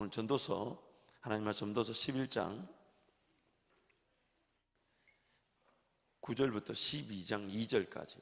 오늘 전도서, 하나님 말씀 전도서 11장 9절부터 12장 2절까지.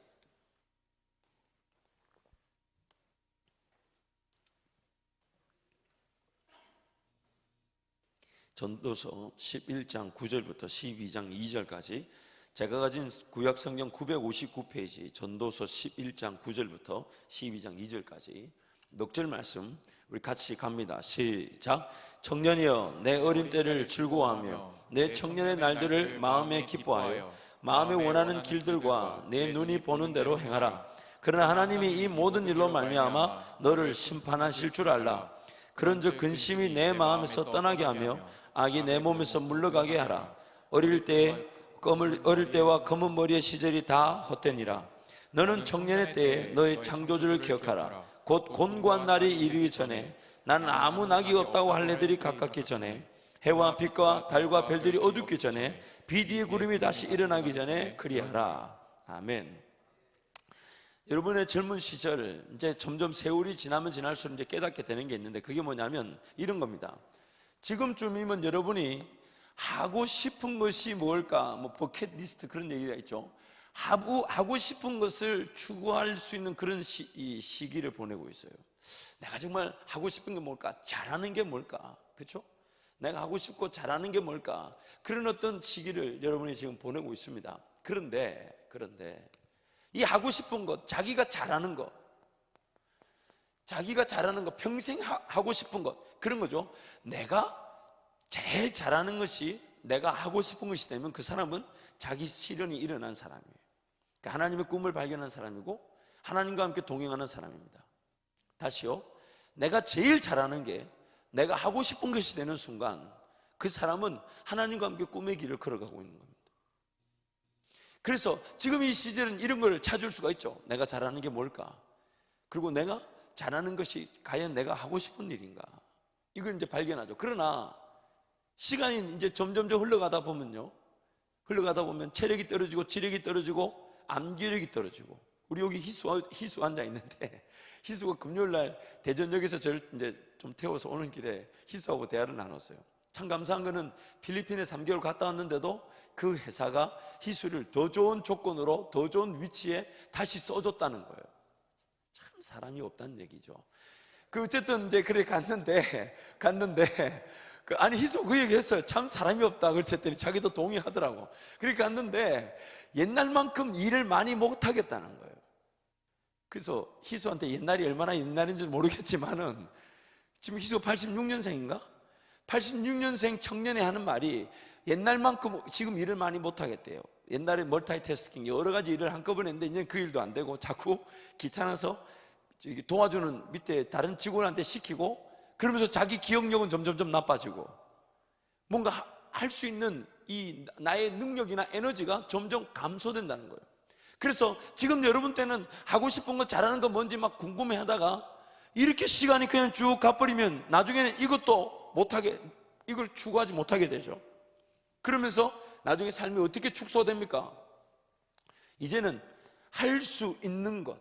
전도서 11장 9절부터 12장 2절까지 제가 가진 구약 성경 959페이지 전도서 11장 9절부터 12장 2절까지 넉절 말씀 우리 같이 갑니다. 시작. 청년이여 내 어린 때를 즐거워하며 내 청년의 날들을 마음에 기뻐하여 마음에 원하는 길들과 내 눈이 보는 대로 행하라. 그러나 하나님이 이 모든 일로 말미암아 너를 심판하실 줄 알라. 그런즉 근심이 내 마음에서 떠나게 하며 악이 내 몸에서 물러가게 하라. 어릴 때와 검은 머리의 시절이 다 헛되니라. 너는 청년의 때에 너의 창조주를 기억하라. 곧 곤고한 날이 이르기 전에 나는 아무 낙이 없다고 할 내들이 가깝기 전에 해와 빛과 달과 별들이 어둡기 전에 빛 위에 구름이 다시 일어나기 전에 그리하라. 아멘. 여러분의 젊은 시절 이제 점점 세월이 지나면 지날수록 이제 깨닫게 되는 게 있는데 그게 뭐냐면 이런 겁니다. 지금쯤이면 여러분이 하고 싶은 것이 뭘까? 뭐 버킷리스트 그런 얘기가 있죠. 하고 싶은 것을 추구할 수 있는 그런 시기를 보내고 있어요. 내가 정말 하고 싶은 게 뭘까? 잘하는 게 뭘까? 그렇죠? 내가 하고 싶고 잘하는 게 뭘까? 그런 어떤 시기를 여러분이 지금 보내고 있습니다. 그런데 이 하고 싶은 것, 자기가 잘하는 것, 평생 하고 싶은 것, 그런 거죠. 내가 제일 잘하는 것이 내가 하고 싶은 것이 되면 그 사람은 자기 실현이 일어난 사람이에요. 그러니까 하나님의 꿈을 발견한 사람이고 하나님과 함께 동행하는 사람입니다. 다시요, 내가 제일 잘하는 게 내가 하고 싶은 것이 되는 순간 그 사람은 하나님과 함께 꿈의 길을 걸어가고 있는 겁니다. 그래서 지금 이 시절은 이런 걸 찾을 수가 있죠. 내가 잘하는 게 뭘까? 그리고 내가 잘하는 것이 과연 내가 하고 싶은 일인가? 이걸 이제 발견하죠. 그러나 시간이 이제 점점 흘러가다 보면 체력이 떨어지고 지력이 떨어지고 암기력이 떨어지고, 우리 여기 희수 앉아 있는데 희수가 금요일날 대전역에서 저를 이제 좀 태워서 오는 길에 희수하고 대화를 나눴어요. 참 감사한 거는 필리핀에 3개월 갔다 왔는데도 그 회사가 희수를 더 좋은 조건으로 더 좋은 위치에 다시 써줬다는 거예요. 참 사람이 없다는 얘기죠. 어쨌든 이제 그래 갔는데 아니 희수 그 얘기 했어요. 참 사람이 없다 그랬더니 자기도 동의하더라고. 그래 갔는데 옛날만큼 일을 많이 못하겠다는 거예요. 그래서 희수한테 옛날이 얼마나 옛날인지 모르겠지만은 지금 희수가 86년생인가? 86년생 청년이 하는 말이 옛날만큼 지금 일을 많이 못하겠대요. 옛날에 멀티태스킹 여러 가지 일을 한꺼번에 했는데 이제 그 일도 안 되고 자꾸 귀찮아서 도와주는 밑에 다른 직원한테 시키고, 그러면서 자기 기억력은 점점 나빠지고 뭔가 할 수 있는 이 나의 능력이나 에너지가 점점 감소된다는 거예요. 그래서 지금 여러분 때는 하고 싶은 거 잘하는 거 뭔지 막 궁금해 하다가 이렇게 시간이 그냥 쭉 가버리면 나중에는 이것도 못하게, 이걸 추구하지 못하게 되죠. 그러면서 나중에 삶이 어떻게 축소됩니까? 이제는 할 수 있는 것,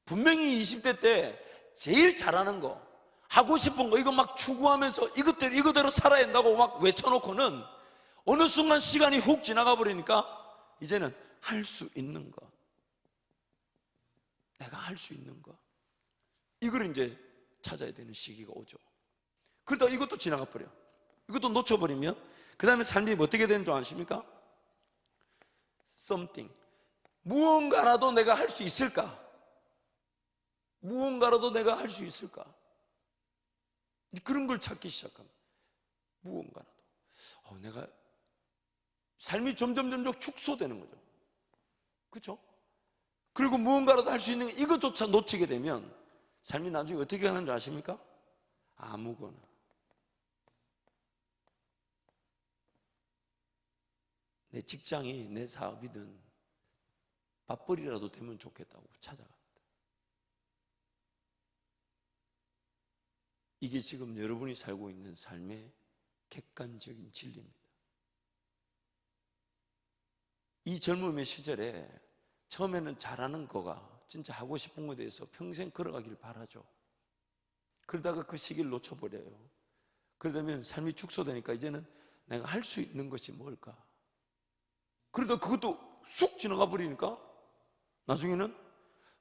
분명히 20대 때 제일 잘하는 거, 하고 싶은 거, 이거 막 추구하면서 이거대로 살아야 된다고 막 외쳐놓고는 어느 순간 시간이 훅 지나가 버리니까 이제는 할 수 있는 것, 내가 할 수 있는 것, 이걸 이제 찾아야 되는 시기가 오죠. 그러다가 이것도 지나가 버려. 이것도 놓쳐버리면 그 다음에 삶이 어떻게 되는 줄 아십니까? something, 무언가라도 내가 할 수 있을까? 무언가라도 내가 할 수 있을까? 그런 걸 찾기 시작합니다. 무언가라도. 내가 삶이 점점 축소되는 거죠. 그렇죠? 그리고 무언가라도 할 수 있는 이것조차 놓치게 되면 삶이 나중에 어떻게 가는 줄 아십니까? 아무거나. 내 직장이, 내 사업이든 맞벌이라도 되면 좋겠다고 찾아갑니다. 이게 지금 여러분이 살고 있는 삶의 객관적인 진리입니다. 이 젊음의 시절에 처음에는 잘하는 거가 진짜 하고 싶은 것에 대해서 평생 걸어가길 바라죠. 그러다가 그 시기를 놓쳐버려요. 그러다면 삶이 축소되니까 이제는 내가 할 수 있는 것이 뭘까? 그러다 그것도 쑥 지나가 버리니까 나중에는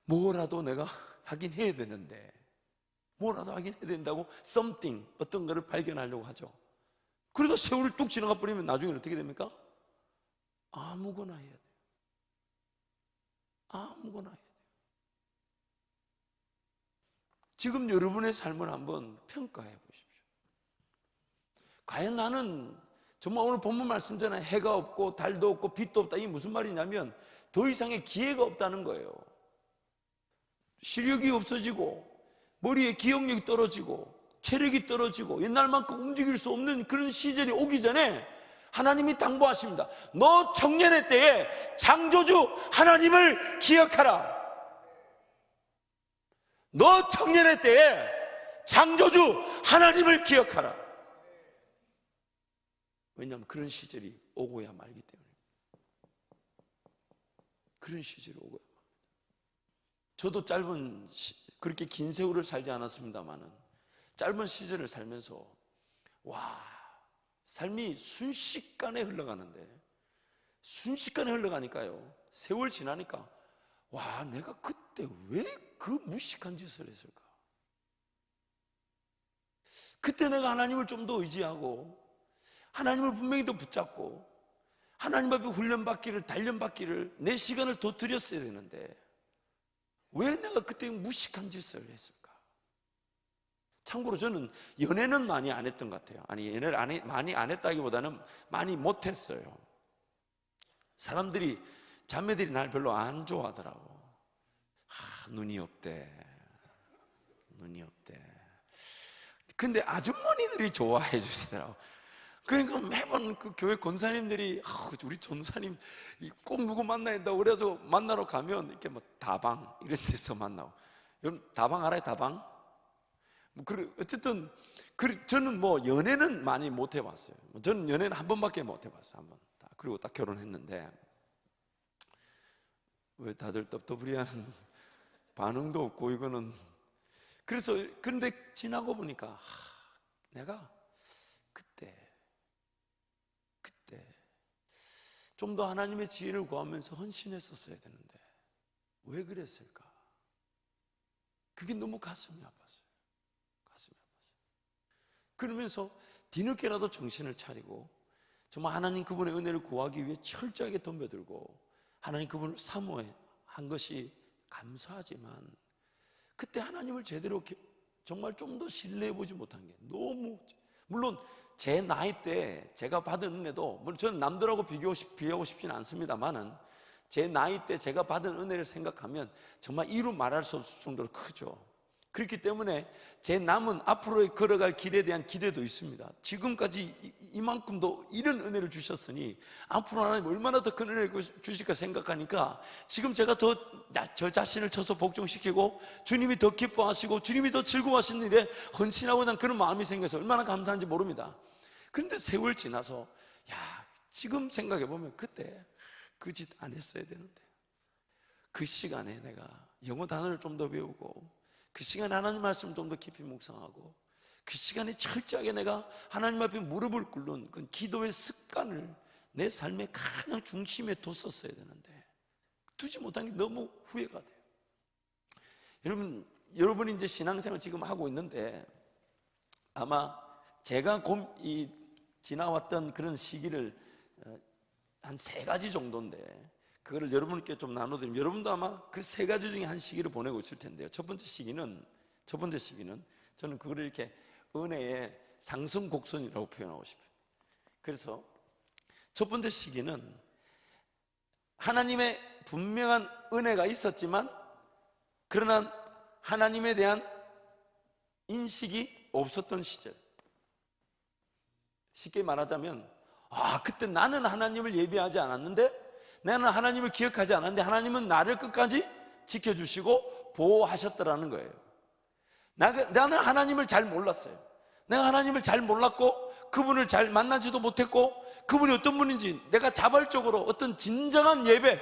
뭐라도 내가 하긴 해야 되는데, 뭐라도 하긴 해야 된다고 something, 어떤 거를 발견하려고 하죠. 그러다 세월이 뚝 지나가 버리면 나중에는 어떻게 됩니까? 아무거나 해야 돼요. 아무거나 해야 돼요. 지금 여러분의 삶을 한번 평가해 보십시오. 과연 나는 정말 오늘 본문 말씀대로 해가 없고 달도 없고 빛도 없다, 이게 무슨 말이냐면 더 이상의 기회가 없다는 거예요. 시력이 없어지고 머리에 기억력이 떨어지고 체력이 떨어지고 옛날만큼 움직일 수 없는 그런 시절이 오기 전에 하나님이 당부하십니다. 너 청년의 때에 창조주 하나님을 기억하라. 너 청년의 때에 창조주 하나님을 기억하라. 왜냐하면 그런 시절이 오고야 말기 때문에. 그런 시절이 오고야 말기. 저도 그렇게 긴 세월을 살지 않았습니다만은 짧은 시절을 살면서 삶이 순식간에 흘러가는데, 순식간에 흘러가니까요, 세월 지나니까 내가 그때 왜 그 무식한 짓을 했을까? 그때 내가 하나님을 좀 더 의지하고 하나님을 분명히 더 붙잡고 하나님 앞에 훈련받기를, 단련받기를 내 시간을 더 들였어야 되는데 왜 내가 그때 무식한 짓을 했을까? 참고로 저는 연애는 많이 안 했던 것 같아요. 아니, 연애를 많이 안 했다기보다는 많이 못했어요. 사람들이, 자매들이 날 별로 안 좋아하더라고. 눈이 없대. 눈이 없대. 근데 아주머니들이 좋아해 주시더라고. 그러니까 매번 그 교회 권사님들이 우리 전사님 꼭 누구 만나야 된다고 그래서 만나러 가면 이렇게 뭐 다방 이런 데서 만나고. 여러분 다방 알아요? 다방? 어쨌든 저는 뭐 연애는 많이 못 해봤어요. 저는 연애는 한 번밖에 못 해봤어요. 한 번. 그리고 딱 결혼했는데 왜 다들 떡떡부리하는 반응도 없고 이거는. 그래서 근데 지나고 보니까 내가 그때 좀 더 하나님의 지혜를 구하면서 헌신했었어야 되는데 왜 그랬을까? 그게 너무 가슴이 아팠어요. 가슴이 아팠어요. 그러면서 뒤늦게라도 정신을 차리고 정말 하나님 그분의 은혜를 구하기 위해 철저하게 덤벼들고 하나님 그분을 사모한 것이 감사하지만 그때 하나님을 제대로 정말 좀 더 신뢰해보지 못한 게 너무, 물론 제 나이 때 제가 받은 은혜도, 물론 저는 남들하고 비교하고 싶지는 않습니다만은 제 나이 때 제가 받은 은혜를 생각하면 정말 이루 말할 수 없을 정도로 크죠. 그렇기 때문에 제 남은 앞으로의 걸어갈 길에 대한 기대도 있습니다. 지금까지 이만큼도 이런 은혜를 주셨으니 앞으로 하나님 얼마나 더 큰 은혜를 주실까 생각하니까 지금 제가 더 저 자신을 쳐서 복종시키고 주님이 더 기뻐하시고 주님이 더 즐거워하시는 일에 헌신하고 난 그런 마음이 생겨서 얼마나 감사한지 모릅니다. 그런데 세월 지나서 지금 생각해보면 그때 그 짓 안 했어야 되는데, 그 시간에 내가 영어 단어를 좀 더 배우고 그 시간에 하나님 말씀을 좀 더 깊이 묵상하고 그 시간에 철저하게 내가 하나님 앞에 무릎을 꿇는 그 기도의 습관을 내 삶의 가장 중심에 뒀었어야 되는데 두지 못한 게 너무 후회가 돼요. 여러분이 이제 신앙생활 지금 하고 있는데 아마 제가 지나왔던 그런 시기를 한 3가지 정도인데 그거를 여러분께 좀 나눠드리면 여러분도 아마 그 3가지 중에 한 시기를 보내고 있을 텐데요. 첫 번째 시기는 저는 그거를 이렇게 은혜의 상승 곡선이라고 표현하고 싶어요. 그래서 첫 번째 시기는 하나님의 분명한 은혜가 있었지만 그러나 하나님에 대한 인식이 없었던 시절. 쉽게 말하자면 그때 나는 하나님을 예배하지 않았는데, 나는 하나님을 기억하지 않았는데 하나님은 나를 끝까지 지켜주시고 보호하셨더라는 거예요. 나는 하나님을 잘 몰랐어요. 내가 하나님을 잘 몰랐고 그분을 잘 만나지도 못했고 그분이 어떤 분인지 내가 자발적으로 어떤 진정한 예배,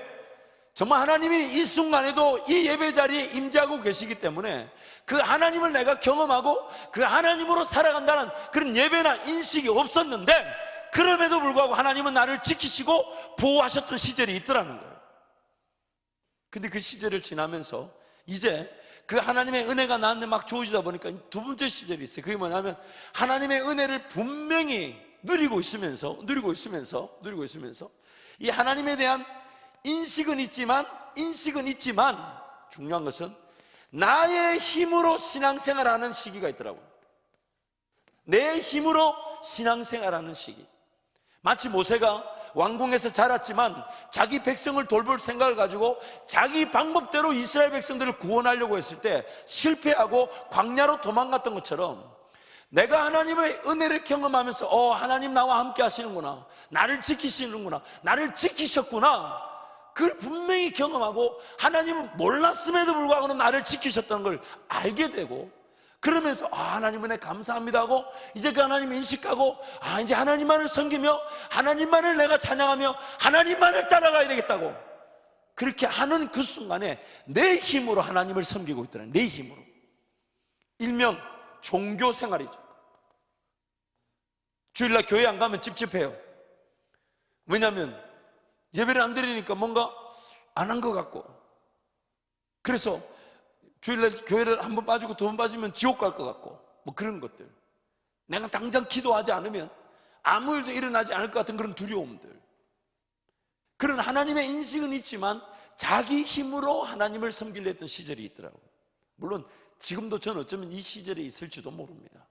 정말 하나님이 이 순간에도 이 예배 자리에 임재하고 계시기 때문에 그 하나님을 내가 경험하고 그 하나님으로 살아간다는 그런 예배나 인식이 없었는데, 그럼에도 불구하고 하나님은 나를 지키시고 보호하셨던 시절이 있더라는 거예요. 근데 그 시절을 지나면서 이제 그 하나님의 은혜가 나한테 막 주어지다 보니까 두 번째 시절이 있어요. 그게 뭐냐면, 하나님의 은혜를 분명히 누리고 있으면서 이 하나님에 대한 인식은 있지만 중요한 것은 나의 힘으로 신앙생활하는 시기가 있더라고요. 내 힘으로 신앙생활하는 시기. 마치 모세가 왕궁에서 자랐지만 자기 백성을 돌볼 생각을 가지고 자기 방법대로 이스라엘 백성들을 구원하려고 했을 때 실패하고 광야로 도망갔던 것처럼, 내가 하나님의 은혜를 경험하면서 하나님 나와 함께 하시는구나, 나를 지키시는구나, 나를 지키셨구나, 그걸 분명히 경험하고 하나님은 몰랐음에도 불구하고 나를 지키셨다는 걸 알게 되고, 그러면서 하나님 은혜 감사합니다 하고 이제 그 하나님 인식하고 이제 하나님만을 섬기며 하나님만을 내가 찬양하며 하나님만을 따라가야 되겠다고, 그렇게 하는 그 순간에 내 힘으로 하나님을 섬기고 있더라는, 내 힘으로. 일명 종교 생활이죠. 주일날 교회 안 가면 찝찝해요. 왜냐하면 예배를 안 드리니까 뭔가 안 한 것 같고, 그래서 주일날 교회를 한 번 빠지고 두 번 빠지면 지옥 갈 것 같고, 뭐 그런 것들. 내가 당장 기도하지 않으면 아무 일도 일어나지 않을 것 같은 그런 두려움들. 그런 하나님의 인식은 있지만 자기 힘으로 하나님을 섬기려 했던 시절이 있더라고요. 물론 지금도 저는 어쩌면 이 시절에 있을지도 모릅니다.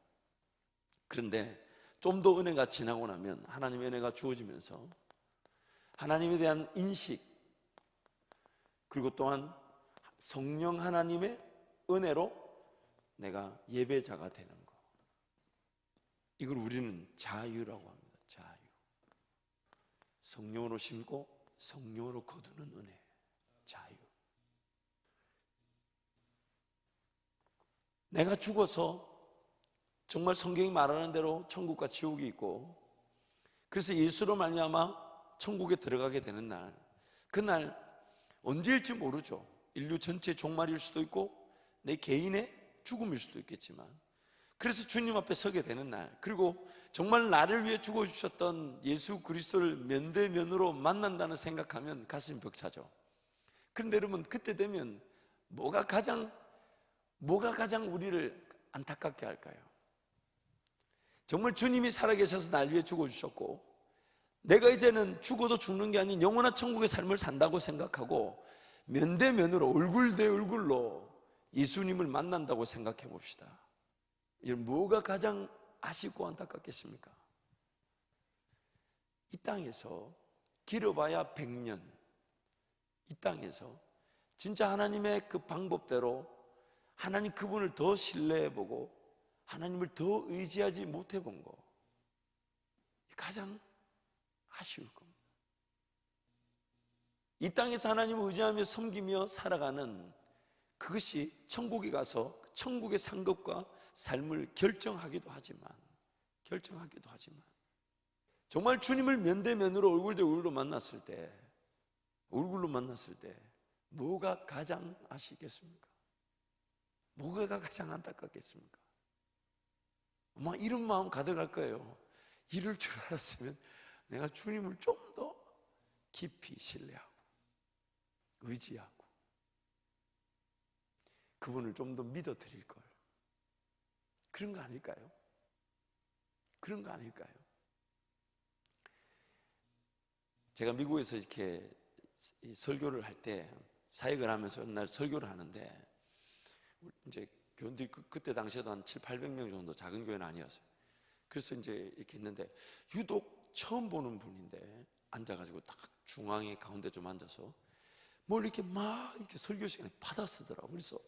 그런데 좀 더 은혜가 지나고 나면, 하나님의 은혜가 주어지면서 하나님에 대한 인식, 그리고 또한 성령 하나님의 은혜로 내가 예배자가 되는 거, 이걸 우리는 자유라고 합니다. 자유. 성령으로 심고 성령으로 거두는 은혜, 자유. 내가 죽어서 정말 성경이 말하는 대로 천국과 지옥이 있고, 그래서 예수로 말미암아 천국에 들어가게 되는 날, 그날 언제일지 모르죠. 인류 전체의 종말일 수도 있고 내 개인의 죽음일 수도 있겠지만, 그래서 주님 앞에 서게 되는 날, 그리고 정말 나를 위해 죽어주셨던 예수 그리스도를 면대면으로 만난다는 생각하면 가슴이 벅차죠. 그런데 여러분, 그때 되면 뭐가 가장 우리를 안타깝게 할까요? 정말 주님이 살아계셔서 날 위해 죽어주셨고, 내가 이제는 죽어도 죽는 게 아닌 영원한 천국의 삶을 산다고 생각하고 면대면으로, 얼굴 대 얼굴로 예수님을 만난다고 생각해 봅시다. 이건 뭐가 가장 아쉽고 안타깝겠습니까? 이 땅에서 길어봐야 100년, 이 땅에서 진짜 하나님의 그 방법대로 하나님 그분을 더 신뢰해보고 하나님을 더 의지하지 못해본 거, 가장 아쉬울 겁니다. 이 땅에서 하나님을 의지하며 섬기며 살아가는 그것이 천국에 가서 천국의 상급과 삶을 결정하기도 하지만 정말 주님을 면대면으로 얼굴 대 얼굴로 만났을 때 뭐가 가장 아쉽겠습니까? 뭐가 가장 안타깝겠습니까? 아마 이런 마음 가득할 거예요. 이럴 줄 알았으면 내가 주님을 좀 더 깊이 신뢰하고 의지하고 그분을 좀 더 믿어 드릴 걸. 그런 거 아닐까요? 제가 미국에서 이렇게 설교를 할 때, 사역을 하면서 어느 날 설교를 하는데, 이제 교인들이 그때 당시에도 한 700~800명 정도, 작은 교회는 아니었어요. 그래서 이제 이렇게 있는데 유독 처음 보는 분인데 앉아가지고 딱 중앙에 가운데 좀 앉아서 뭘 이렇게 막 이렇게 설교 시간에 받아쓰더라고. 그래서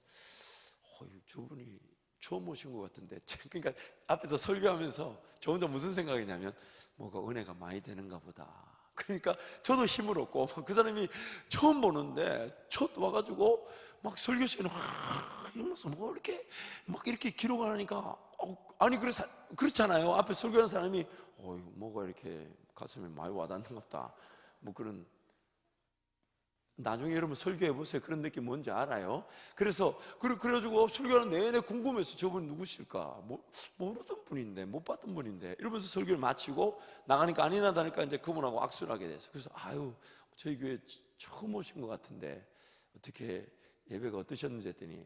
저분이 처음 오신 것 같은데, 그러니까 앞에서 설교하면서 저 혼자 무슨 생각이냐면 뭐가 은혜가 많이 되는가 보다. 그러니까 저도 힘을 얻고, 그 사람이 처음 보는데 첫 와가지고 막 설교 시간에 이러면서 뭐 이렇게 막 이렇게 기록을 하니까 아니 그렇잖아요. 앞에 설교하는 사람이 뭐가 이렇게 가슴에 많이 와닿는 것 같다, 뭐 그런. 나중에 여러분 설교해 보세요. 그런 느낌 뭔지 알아요? 그래가지고 설교하는 내내 궁금해서 저분 누구실까? 모르던 분인데, 못 봤던 분인데, 이러면서 설교를 마치고 나가니까 아니나 다를까 이제 그분하고 악수를 하게 됐어요. 그래서 아유, 저희 교회 처음 오신 것 같은데 어떻게 예배가 어떠셨는지 했더니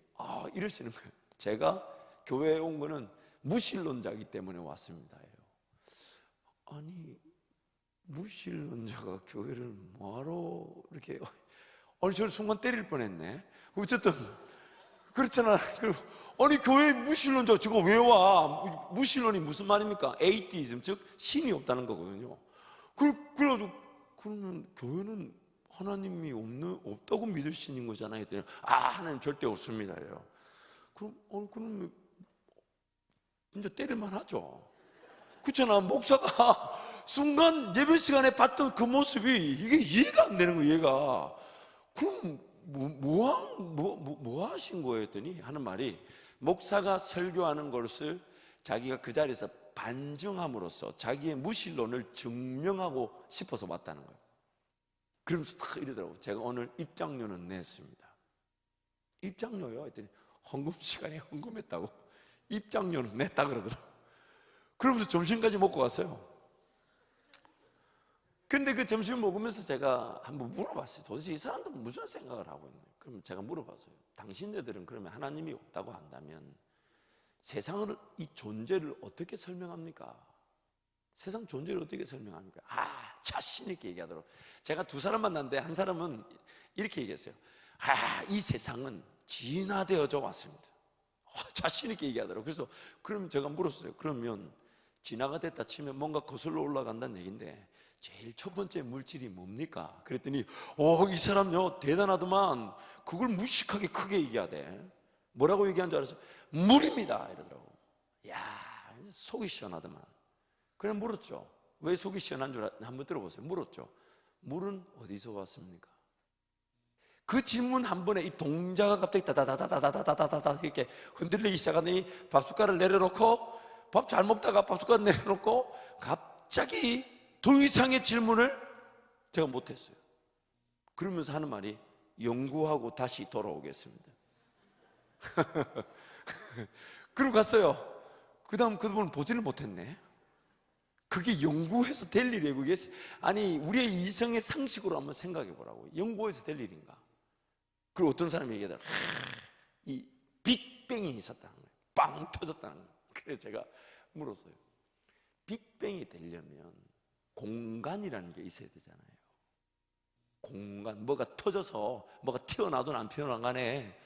이러시는 거예요. 제가 교회에 온 거는 무신론자이기 때문에 왔습니다. 아니, 무신론자가 교회를 뭐하러 이렇게, 아니 저는 순간 때릴 뻔했네. 어쨌든 그렇잖아. 아니 교회에 무신론자 저거 왜 와? 무신론이 무슨 말입니까? 에이티즘, 즉 신이 없다는 거거든요. 그래가지고 그러면 교회는 하나님이 없다고 믿을 신인 거잖아요. 했더니 하나님 절대 없습니다. 이래요. 그럼 진짜 때릴만 하죠. 그렇잖아. 목사가 순간 예배 시간에 봤던 그 모습이 이게 이해가 안 되는 거예요. 얘가. 그럼 뭐 하신 거예요? 했더니 하는 말이, 목사가 설교하는 것을 자기가 그 자리에서 반증함으로써 자기의 무신론을 증명하고 싶어서 왔다는 거예요. 그러면서 딱 이러더라고요. 제가 오늘 입장료는 냈습니다. 입장료요? 했더니 헌금 시간에 헌금했다고. 입장료는 냈다 그러더라고요. 그러면서 점심까지 먹고 갔어요. 근데 그 점심 먹으면서 제가 한번 물어봤어요. 도대체 이 사람들은 무슨 생각을 하고 있나? 그럼 제가 물어봤어요. 당신네들은 그러면 하나님이 없다고 한다면 세상을, 이 존재를 어떻게 설명합니까? 세상 존재를 어떻게 설명합니까? 자신 있게 얘기하더라고요. 제가 두 사람 만났는데 한 사람은 이렇게 얘기했어요. 이 세상은 진화되어져 왔습니다. 자신 있게 얘기하더라고요. 그래서 그럼 제가 물었어요. 그러면 진화가 됐다 치면 뭔가 거슬러 올라간다는 얘기인데 제일 첫 번째 물질이 뭡니까? 그랬더니 이 사람요 대단하더만 그걸 무식하게 크게 얘기하대. 뭐라고 얘기한 줄 알았어요? 물입니다 이러더라고. 속이 시원하더만. 그래 물었죠. 왜 속이 시원한 줄 한번 들어보세요. 물었죠. 물은 어디서 왔습니까? 그 질문 한 번에 이 동자가 갑자기 다다다다다다다다다 이렇게 흔들리기 시작하더니 밥숟가락을 내려놓고, 밥 잘 먹다가 밥숟가락 내려놓고 갑자기 더 이상의 질문을 제가 못했어요. 그러면서 하는 말이, 연구하고 다시 돌아오겠습니다. 그러고 갔어요. 그 다음 그분은 보지를 못했네. 그게 연구해서 될 일이에요. 그게 아니 우리의 이성의 상식으로 한번 생각해 보라고. 연구해서 될 일인가? 그리고 어떤 사람이 얘기하더라. 이 빅뱅이 있었다는 거예요. 빵 터졌다는 거예요. 그래서 제가 물었어요. 빅뱅이 되려면 공간이라는 게 있어야 되잖아요. 공간, 뭐가 터져서 뭐가 튀어나오든 안 튀어나온 간에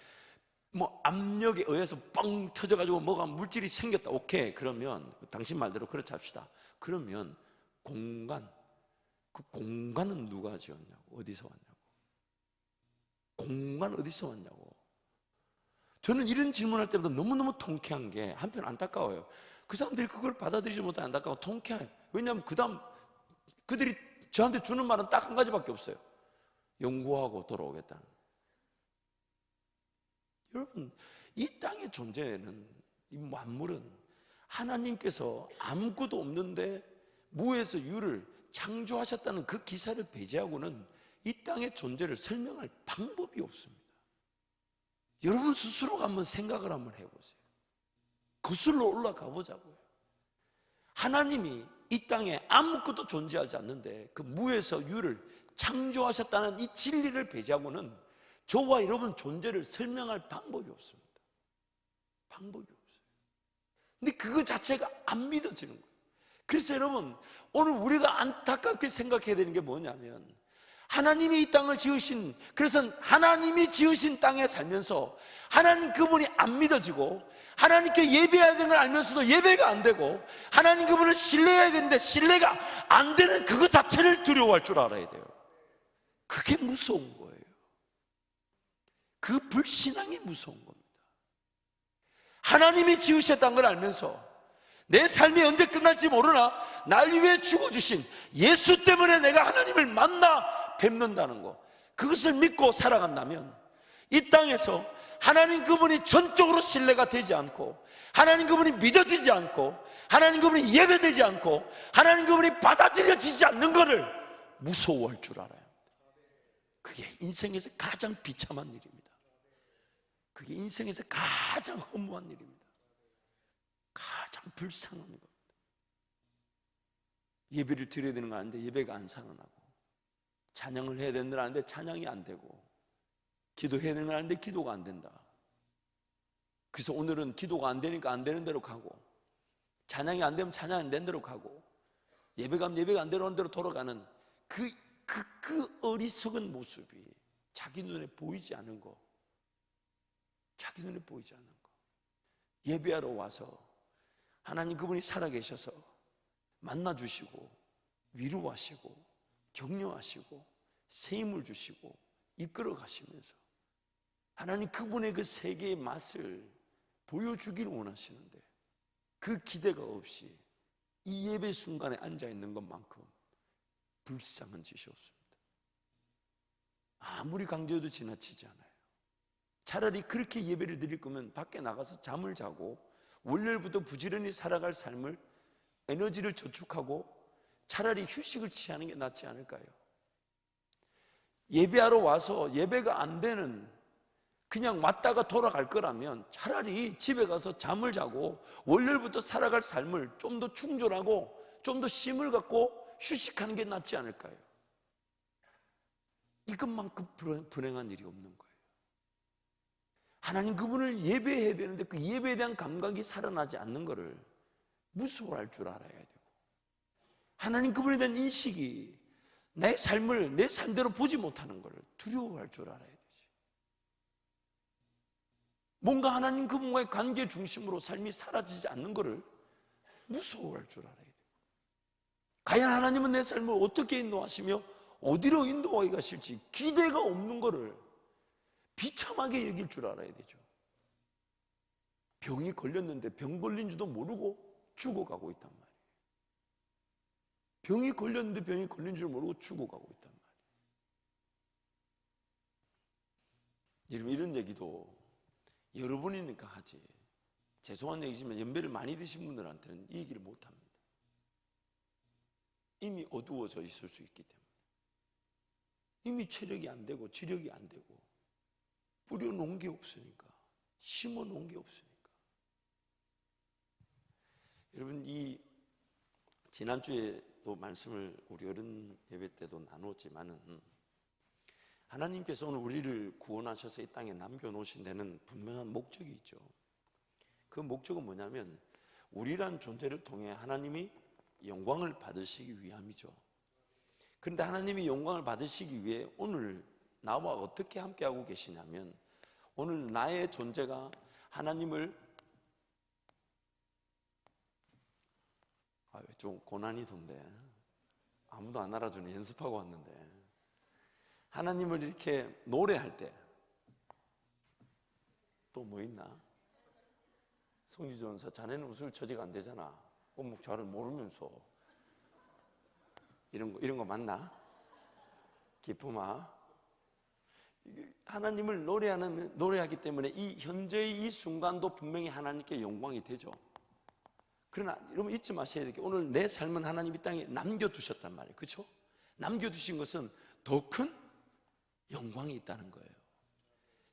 뭐 압력에 의해서 빵 터져가지고 뭐가 물질이 생겼다. 오케이. 그러면 당신 말대로 그렇지 합시다. 그러면 공간, 그 공간은 누가 지었냐고, 어디서 왔냐고. 공간 어디서 왔냐고. 저는 이런 질문할 때마다 너무너무 통쾌한 게 한편 안타까워요. 그 사람들이 그걸 받아들이지 못해 안타까워. 통쾌해요. 왜냐하면 그 다음 그들이 저한테 주는 말은 딱 한 가지밖에 없어요. 연구하고 돌아오겠다는. 여러분, 이 땅의 존재는, 이 만물은 하나님께서 아무것도 없는데 무에서 유를 창조하셨다는 그 기사를 배제하고는 이 땅의 존재를 설명할 방법이 없습니다. 여러분 스스로가 한번 생각을 한번 해보세요. 거슬러 올라가 보자고요. 하나님이 이 땅에 아무것도 존재하지 않는데 그 무에서 유를 창조하셨다는 이 진리를 배제하고는 저와 여러분 존재를 설명할 방법이 없습니다. 방법이 없어요. 근데 그거 자체가 안 믿어지는 거예요. 그래서 여러분, 오늘 우리가 안타깝게 생각해야 되는 게 뭐냐면, 하나님이 이 땅을 지으신, 그래서 하나님이 지으신 땅에 살면서 하나님 그분이 안 믿어지고, 하나님께 예배해야 되는 걸 알면서도 예배가 안 되고, 하나님 그분을 신뢰해야 되는데 신뢰가 안 되는 그거 자체를 두려워할 줄 알아야 돼요. 그게 무서운 거예요. 그 불신앙이 무서운 겁니다. 하나님이 지으셨다는 걸 알면서 내 삶이 언제 끝날지 모르나 날 위해 죽어주신 예수 때문에 내가 하나님을 만나 뵙는다는 거, 그것을 믿고 살아간다면 이 땅에서 하나님 그분이 전적으로 신뢰가 되지 않고, 하나님 그분이 믿어지지 않고, 하나님 그분이 예배되지 않고, 하나님 그분이 받아들여지지 않는 것을 무서워할 줄 알아요. 그게 인생에서 가장 비참한 일입니다. 그게 인생에서 가장 허무한 일입니다. 가장 불쌍한 겁니다. 예배를 드려야 되는 거 아닌데 예배가 안 살아나고, 찬양을 해야 되는 걸 아는데 찬양이 안 되고, 기도해야 되는 걸 아는데 기도가 안 된다. 그래서 오늘은 기도가 안 되니까 안 되는 대로 가고, 찬양이 안 되면 찬양이 안 되는 대로 가고, 예배가 안 되는 대로 돌아가는 그 어리석은 모습이 자기 눈에 보이지 않은 거, 자기 눈에 보이지 않는 거. 예배하러 와서 하나님 그분이 살아계셔서 만나주시고 위로하시고 격려하시고 새 힘을 주시고 이끌어 가시면서 하나님 그분의 그 세계의 맛을 보여주기를 원하시는데, 그 기대가 없이 이 예배 순간에 앉아있는 것만큼 불쌍한 짓이 없습니다. 아무리 강조해도 지나치지 않아요. 차라리 그렇게 예배를 드릴 거면 밖에 나가서 잠을 자고 월요일부터 부지런히 살아갈 삶을, 에너지를 저축하고 차라리 휴식을 취하는 게 낫지 않을까요? 예배하러 와서 예배가 안 되는, 그냥 왔다가 돌아갈 거라면 차라리 집에 가서 잠을 자고 월요일부터 살아갈 삶을 좀 더 충전하고 좀 더 쉼을 갖고 휴식하는 게 낫지 않을까요? 이것만큼 불행한 일이 없는 거예요. 하나님 그분을 예배해야 되는데 그 예배에 대한 감각이 살아나지 않는 것을 무서워할 줄 알아야 되고, 하나님 그분에 대한 인식이 내 삶을 내 삶대로 보지 못하는 것을 두려워할 줄 알아야 되지. 뭔가 하나님 그분과의 관계 중심으로 삶이 사라지지 않는 것을 무서워할 줄 알아야 되고, 과연 하나님은 내 삶을 어떻게 인도하시며 어디로 인도하게 가실지 기대가 없는 것을 비참하게 여길 줄 알아야 되죠. 병이 걸렸는데 병 걸린 줄도 모르고 죽어가고 있단 말이에요. 병이 걸렸는데 병이 걸린 줄 모르고 죽어가고 있단 말이에요. 여러분, 이런 얘기도 여러분이니까 하지, 죄송한 얘기지만 연배를 많이 드신 분들한테는 이 얘기를 못합니다. 이미 어두워져 있을 수 있기 때문에, 이미 체력이 안 되고 지력이 안 되고 뿌려놓은 게 없으니까, 심어놓은 게 없으니까. 여러분, 이 지난주에도 말씀을 우리 어른 예배 때도 나눴지만은, 하나님께서 오늘 우리를 구원하셔서 이 땅에 남겨놓으신 데는 분명한 목적이 있죠. 그 목적은 뭐냐면 우리란 존재를 통해 하나님이 영광을 받으시기 위함이죠. 그런데 하나님이 영광을 받으시기 위해 오늘 나와 어떻게 함께하고 계시냐면, 오늘 나의 존재가 하나님을, 좀 고난이던데 아무도 안 알아주네. 연습하고 왔는데 하나님을 이렇게 노래할 때 또 뭐 있나? 송지조 원사, 자네는 웃을 처지가 안 되잖아. 잘을 모르면서 이런 거 맞나? 기쁨아, 하나님을 노래하기 때문에 이 현재의 이 순간도 분명히 하나님께 영광이 되죠. 그러나 여러분 잊지 마셔야 될 게, 오늘 내 삶은 하나님이 이 땅에 남겨두셨단 말이에요. 그렇죠? 남겨두신 것은 더 큰 영광이 있다는 거예요.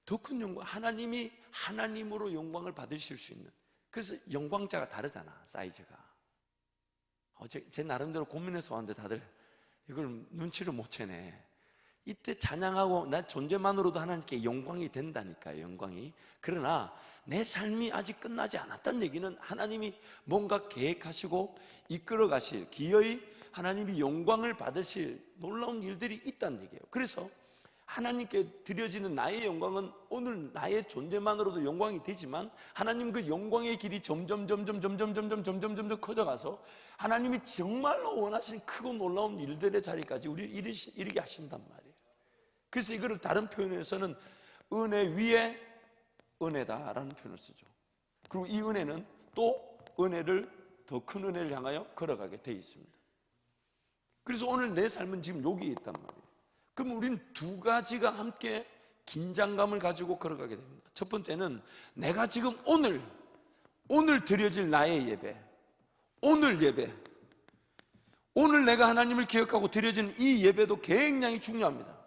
더 큰 영광, 하나님이 하나님으로 영광을 받으실 수 있는. 그래서 영광자가 다르잖아, 사이즈가. 제 나름대로 고민해서 왔는데 다들 이걸 눈치를 못 채네. 이때 찬양하고 나 존재만으로도 하나님께 영광이 된다니까요, 영광이. 그러나 내 삶이 아직 끝나지 않았다는 얘기는 하나님이 뭔가 계획하시고 이끌어 가실, 기어이 하나님이 영광을 받으실 놀라운 일들이 있다는 얘기예요. 그래서 하나님께 드려지는 나의 영광은 오늘 나의 존재만으로도 영광이 되지만, 하나님 그 영광의 길이 점점 커져가서 하나님이 정말로 원하시는 크고 놀라운 일들의 자리까지 우리를 이르게 하신단 말이에요. 그래서 이거를 다른 표현에서는 은혜 위에 은혜다라는 표현을 쓰죠. 그리고 이 은혜는 또 은혜를, 더 큰 은혜를 향하여 걸어가게 돼 있습니다. 그래서 오늘 내 삶은 지금 여기에 있단 말이에요. 그럼 우리는 두 가지가 함께 긴장감을 가지고 걸어가게 됩니다. 첫 번째는 내가 지금 오늘 드려질 나의 예배, 오늘 예배, 오늘 내가 하나님을 기억하고 드려지는 이 예배도 굉장히 중요합니다.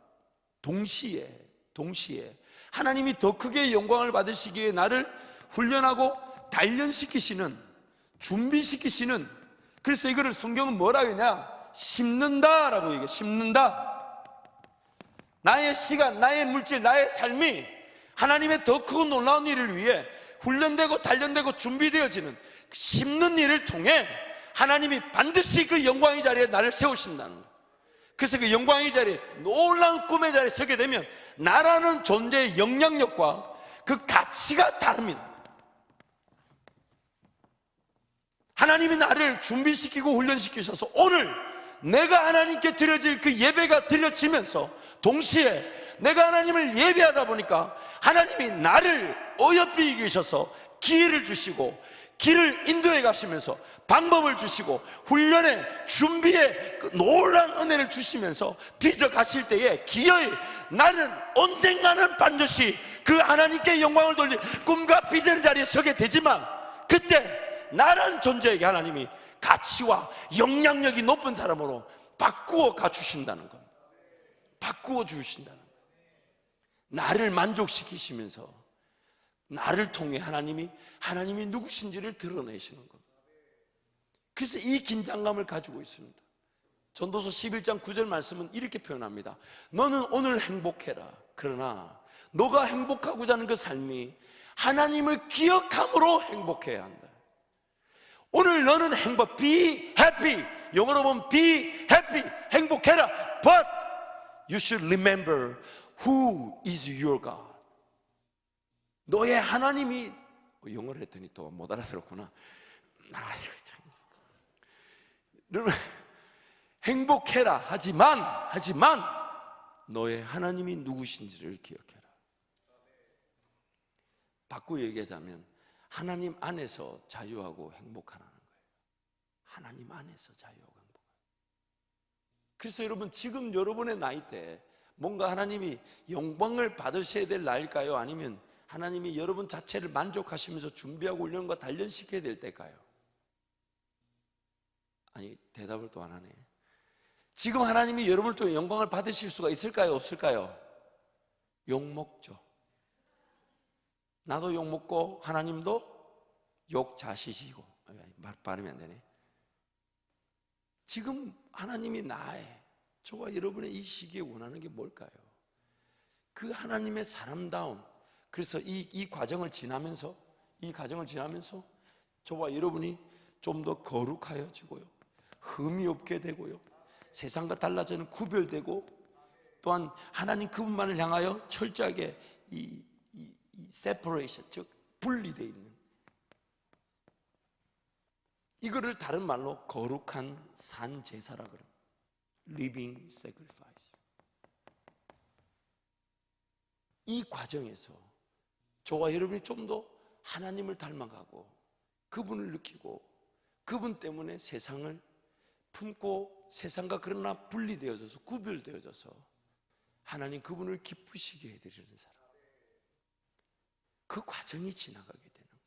동시에 하나님이 더 크게 영광을 받으시기 위해 나를 훈련하고 단련시키시는, 준비시키시는, 그래서 이거를 성경은 뭐라 그러냐? 심는다라고 얘기해. 심는다. 나의 시간, 나의 물질, 나의 삶이 하나님의 더 크고 놀라운 일을 위해 훈련되고 단련되고 준비되어지는 심는 일을 통해 하나님이 반드시 그 영광의 자리에 나를 세우신다는 거예요. 그래서 그 영광의 자리에, 놀라운 꿈의 자리에 서게 되면 나라는 존재의 영향력과 그 가치가 다릅니다. 하나님이 나를 준비시키고 훈련시키셔서 오늘 내가 하나님께 드려질 그 예배가 드려지면서 동시에 내가 하나님을 예배하다 보니까 하나님이 나를 어여삐 계셔서 기회를 주시고 길을 인도해 가시면서 방법을 주시고 훈련에 준비에 그 놀라운 은혜를 주시면서 빚어 가실 때에 기어이 나는 언젠가는 반드시 그 하나님께 영광을 돌릴 꿈과 빚의 자리에 서게 되지만 그때 나란 존재에게 하나님이 가치와 영향력이 높은 사람으로 바꾸어 가주신다는 겁니다. 바꾸어 주신다는 거예요. 나를 만족시키시면서 나를 통해 하나님이 누구신지를 드러내시는 겁니다. 그래서 이 긴장감을 가지고 있습니다. 전도서 11장 9절 말씀은 이렇게 표현합니다. 너는 오늘 행복해라. 그러나 너가 행복하고자 하는 그 삶이 하나님을 기억함으로 행복해야 한다. 오늘 너는 be happy. 영어로 보면 be happy. 행복해라. But you should remember who is your God. 너의 하나님이, 영어를 했더니 또 못 알아들었구나. 아이고 참. 여러분, 행복해라. 하지만 너의 하나님이 누구신지를 기억해라. 바꾸어 얘기하자면 하나님 안에서 자유하고 행복하라는 거예요. 하나님 안에서 자유하고 행복하라. 그래서 여러분, 지금 여러분의 나이대 뭔가 하나님이 영광을 받으셔야 될 나일까요? 아니면 하나님이 여러분 자체를 만족하시면서 준비하고 훈련과 단련시켜야 될 때일까요? 아니, 대답을 또 안 하네. 지금 하나님이 여러분을 통해 영광을 받으실 수가 있을까요? 없을까요? 욕먹죠. 나도 욕먹고 하나님도 욕 자시시고. 발음이 안 되네. 지금 하나님이 저와 여러분의 이 시기에 원하는 게 뭘까요? 그 하나님의 사람다운, 그래서 이 과정을 지나면서 저와 여러분이 좀 더 거룩하여지고요, 흠이 없게 되고요, 세상과 달라지는 구별되고, 또한 하나님 그분만을 향하여 철저하게 이 separation, 즉 분리되어 있는, 이거를 다른 말로 거룩한 산 제사라 그럽니다. Living sacrifice. 이 과정에서 저와 여러분이 좀 더 하나님을 닮아가고 그분을 느끼고 그분 때문에 세상을 품고 세상과 그러나 분리되어져서 구별되어져서 하나님 그분을 기쁘시게 해드리는 사람, 그 과정이 지나가게 되는 거예요.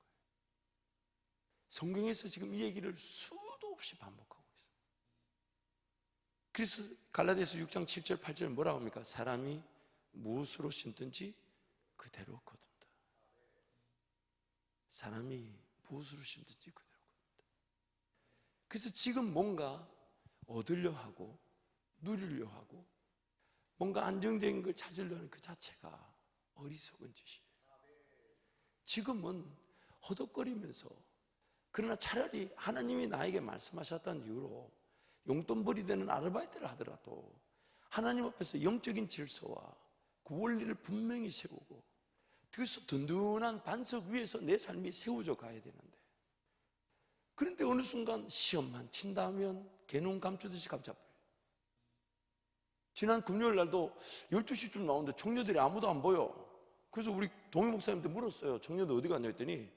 성경에서 지금 이 얘기를 수도 없이 반복하고 있어요. 그래서 갈라디아서 6장 7절 8절 뭐라고 합니까? 사람이 무엇으로 심든지 그대로 거둔다. 사람이 무엇으로 심든지 그대로 거둔다. 그래서 지금 뭔가 얻으려 하고 누리려 하고 뭔가 안정적인 걸 찾으려 하는 그 자체가 어리석은 짓이에요. 지금은 허덕거리면서, 그러나 차라리 하나님이 나에게 말씀하셨다는 이유로 용돈벌이 되는 아르바이트를 하더라도 하나님 앞에서 영적인 질서와 그 원리를 분명히 세우고 그래서 든든한 반석 위에서 내 삶이 세워져 가야 되는데, 그런데 어느 순간 시험만 친다면 개눈 감추듯이 감춰버려요. 지난 금요일 날도 12시쯤 나오는데 청년들이 아무도 안 보여. 그래서 우리 동희 목사님한테 물었어요. 청년들 어디 갔냐 했더니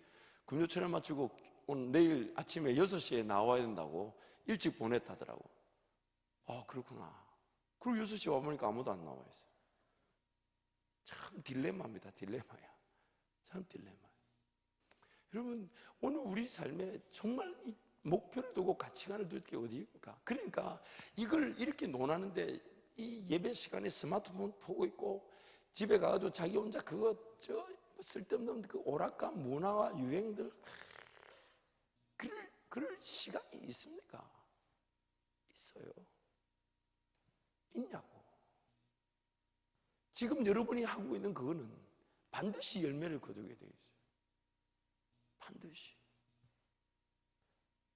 금요 촬영 마치고 오늘 내일 아침에 6시에 나와야 된다고 일찍 보냈다더라고. 아, 그렇구나. 그리고 6시에 와보니까 아무도 안 나와 있어요. 참 딜레마입니다. 딜레마야. 참 딜레마. 여러분, 오늘 우리 삶에 정말 이 목표를 두고 가치관을 둘 게 어디입니까? 그러니까 이걸 이렇게 논하는데 이 예배 시간에 스마트폰 보고 있고, 집에 가가지고 자기 혼자 그거 쓸데없는 그 오락관 문화와 유행들, 그럴 시간이 있습니까? 있어요. 있냐고. 지금 여러분이 하고 있는 그거는 반드시 열매를 거두게 되어 있어요. 반드시.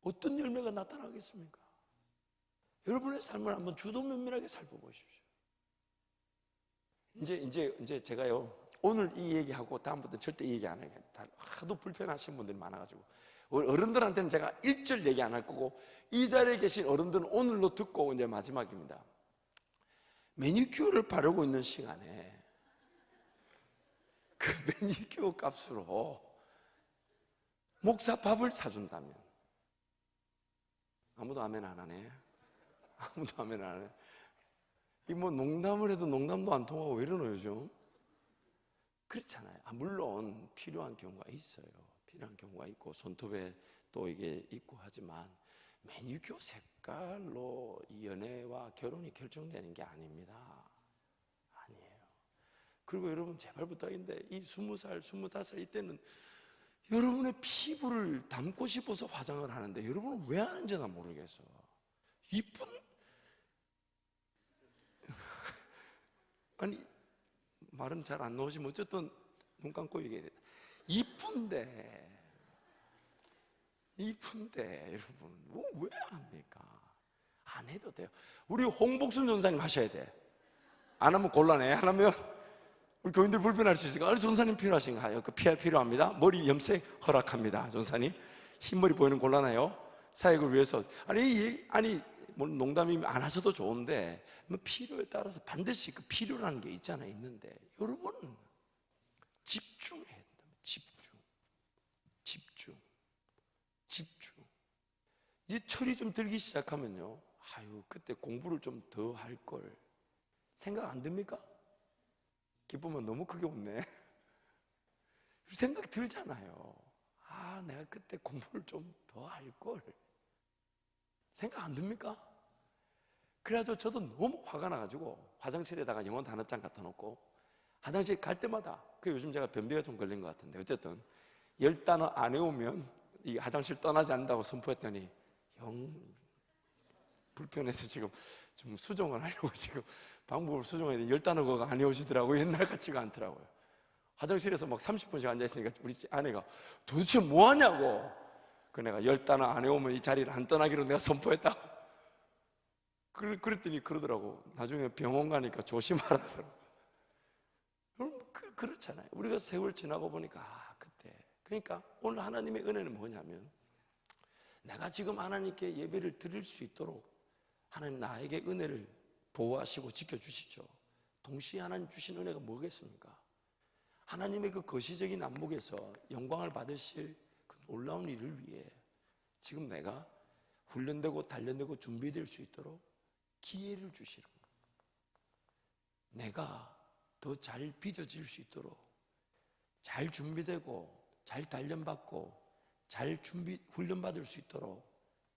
어떤 열매가 나타나겠습니까? 여러분의 삶을 한번 주도 면밀하게 살펴보십시오. 이제 제가요, 오늘 이 얘기하고 다음부터 절대 이 얘기 안 하겠다. 하도 불편하신 분들이 많아가지고 어른들한테는 제가 1절 얘기 안 할 거고, 이 자리에 계신 어른들은 오늘로 듣고 이제 마지막입니다. 매니큐어를 바르고 있는 시간에 그 매니큐어 값으로 목사 밥을 사준다면, 아무도 아멘 안 하네. 아무도 아멘 안 하네. 이 뭐 농담을 해도 농담도 안 통하고 왜 이러노 요즘? 그렇잖아요. 물론 필요한 경우가 있어요. 필요한 경우가 있고 손톱에 또 이게 있고 하지만 매니큐어 색깔로 이 연애와 결혼이 결정되는 게 아닙니다. 아니에요. 그리고 여러분 제발 부탁인데, 이 20살, 25살 이때는 여러분의 피부를 담고 싶어서 화장을 하는데 여러분은 왜 하는지 난 모르겠어. 이쁜 아니 말은 잘 안 나오시면 어쨌든 눈 감고 얘기해야 돼. 이쁜데 여러분 뭐 왜 합니까? 안 해도 돼요. 우리 홍복순 전사님 하셔야 돼. 안 하면 곤란해. 안 하면 우리 교인들 불편할 수 있으니까. 아니 전사님 필요하신가요? 그 필요합니다. 머리 염색 허락합니다. 전사님 흰머리 보이는 곤란해요. 사역을 위해서. 아니 뭐 농담이 안 하셔도 좋은데 뭐 필요에 따라서 반드시 그 필요라는 게 있잖아요. 있는데 여러분 집중해야 된다. 집중. 이제 철이 좀 들기 시작하면요, 아유 그때 공부를 좀 더 할 걸 생각 안 듭니까? 기쁘면 너무 크게 웃네. 생각 들잖아요. 아 내가 그때 공부를 좀 더 할 걸 생각 안 듭니까? 그래가지고 저도 너무 화가 나가지고 화장실에다가 영어 단어장 갖다 놓고 화장실 갈 때마다, 그 요즘 제가 변비가 좀 걸린 것 같은데 어쨌든 10단어 안 외우면 이 화장실 떠나지 않는다고 선포했더니 영 불편해서 지금 좀 수정을 하려고 지금 방법을 수정했는데 10단어가 안 외우시더라고요. 옛날 같지가 않더라고요. 화장실에서 막 30분씩 앉아있으니까 우리 아내가 도대체 뭐 하냐고. 그 내가 10단어 안 외우면 이 자리를 안 떠나기로 내가 선포했다고. 그랬더니 그러더라고. 나중에 병원 가니까 조심하라더라고. 그렇잖아요. 우리가 세월 지나고 보니까 그때. 그러니까 오늘 하나님의 은혜는 뭐냐면, 내가 지금 하나님께 예배를 드릴 수 있도록 하나님 나에게 은혜를 보호하시고 지켜주시죠. 동시에 하나님 주신 은혜가 뭐겠습니까? 하나님의 그 거시적인 안목에서 영광을 받으실 그 놀라운 일을 위해 지금 내가 훈련되고 단련되고 준비될 수 있도록 기회를 주시는 거예요. 내가 더 잘 빚어질 수 있도록 잘 준비되고 잘 단련받고 잘 훈련받을 수 있도록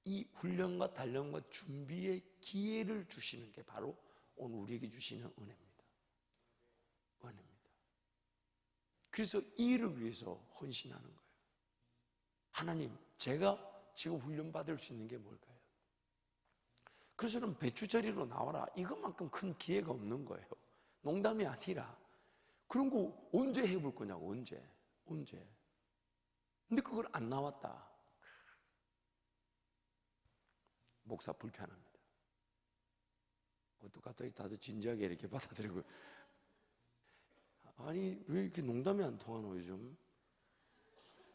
이 훈련과 단련과 준비의 기회를 주시는 게 바로 오늘 우리에게 주시는 은혜입니다. 은혜입니다. 그래서 이 일을 위해서 헌신하는 거예요. 하나님, 제가 지금 훈련받을 수 있는 게 뭘까요? 그래서 저는 배추자리로 나와라, 이것만큼 큰 기회가 없는 거예요. 농담이 아니라. 그런 거 언제 해볼 거냐고. 언제. 근데 그걸 안 나왔다. 목사 불편합니다. 어떡하다 다들 진지하게 이렇게 받아들이고. 아니 왜 이렇게 농담이 안 통하노 요즘?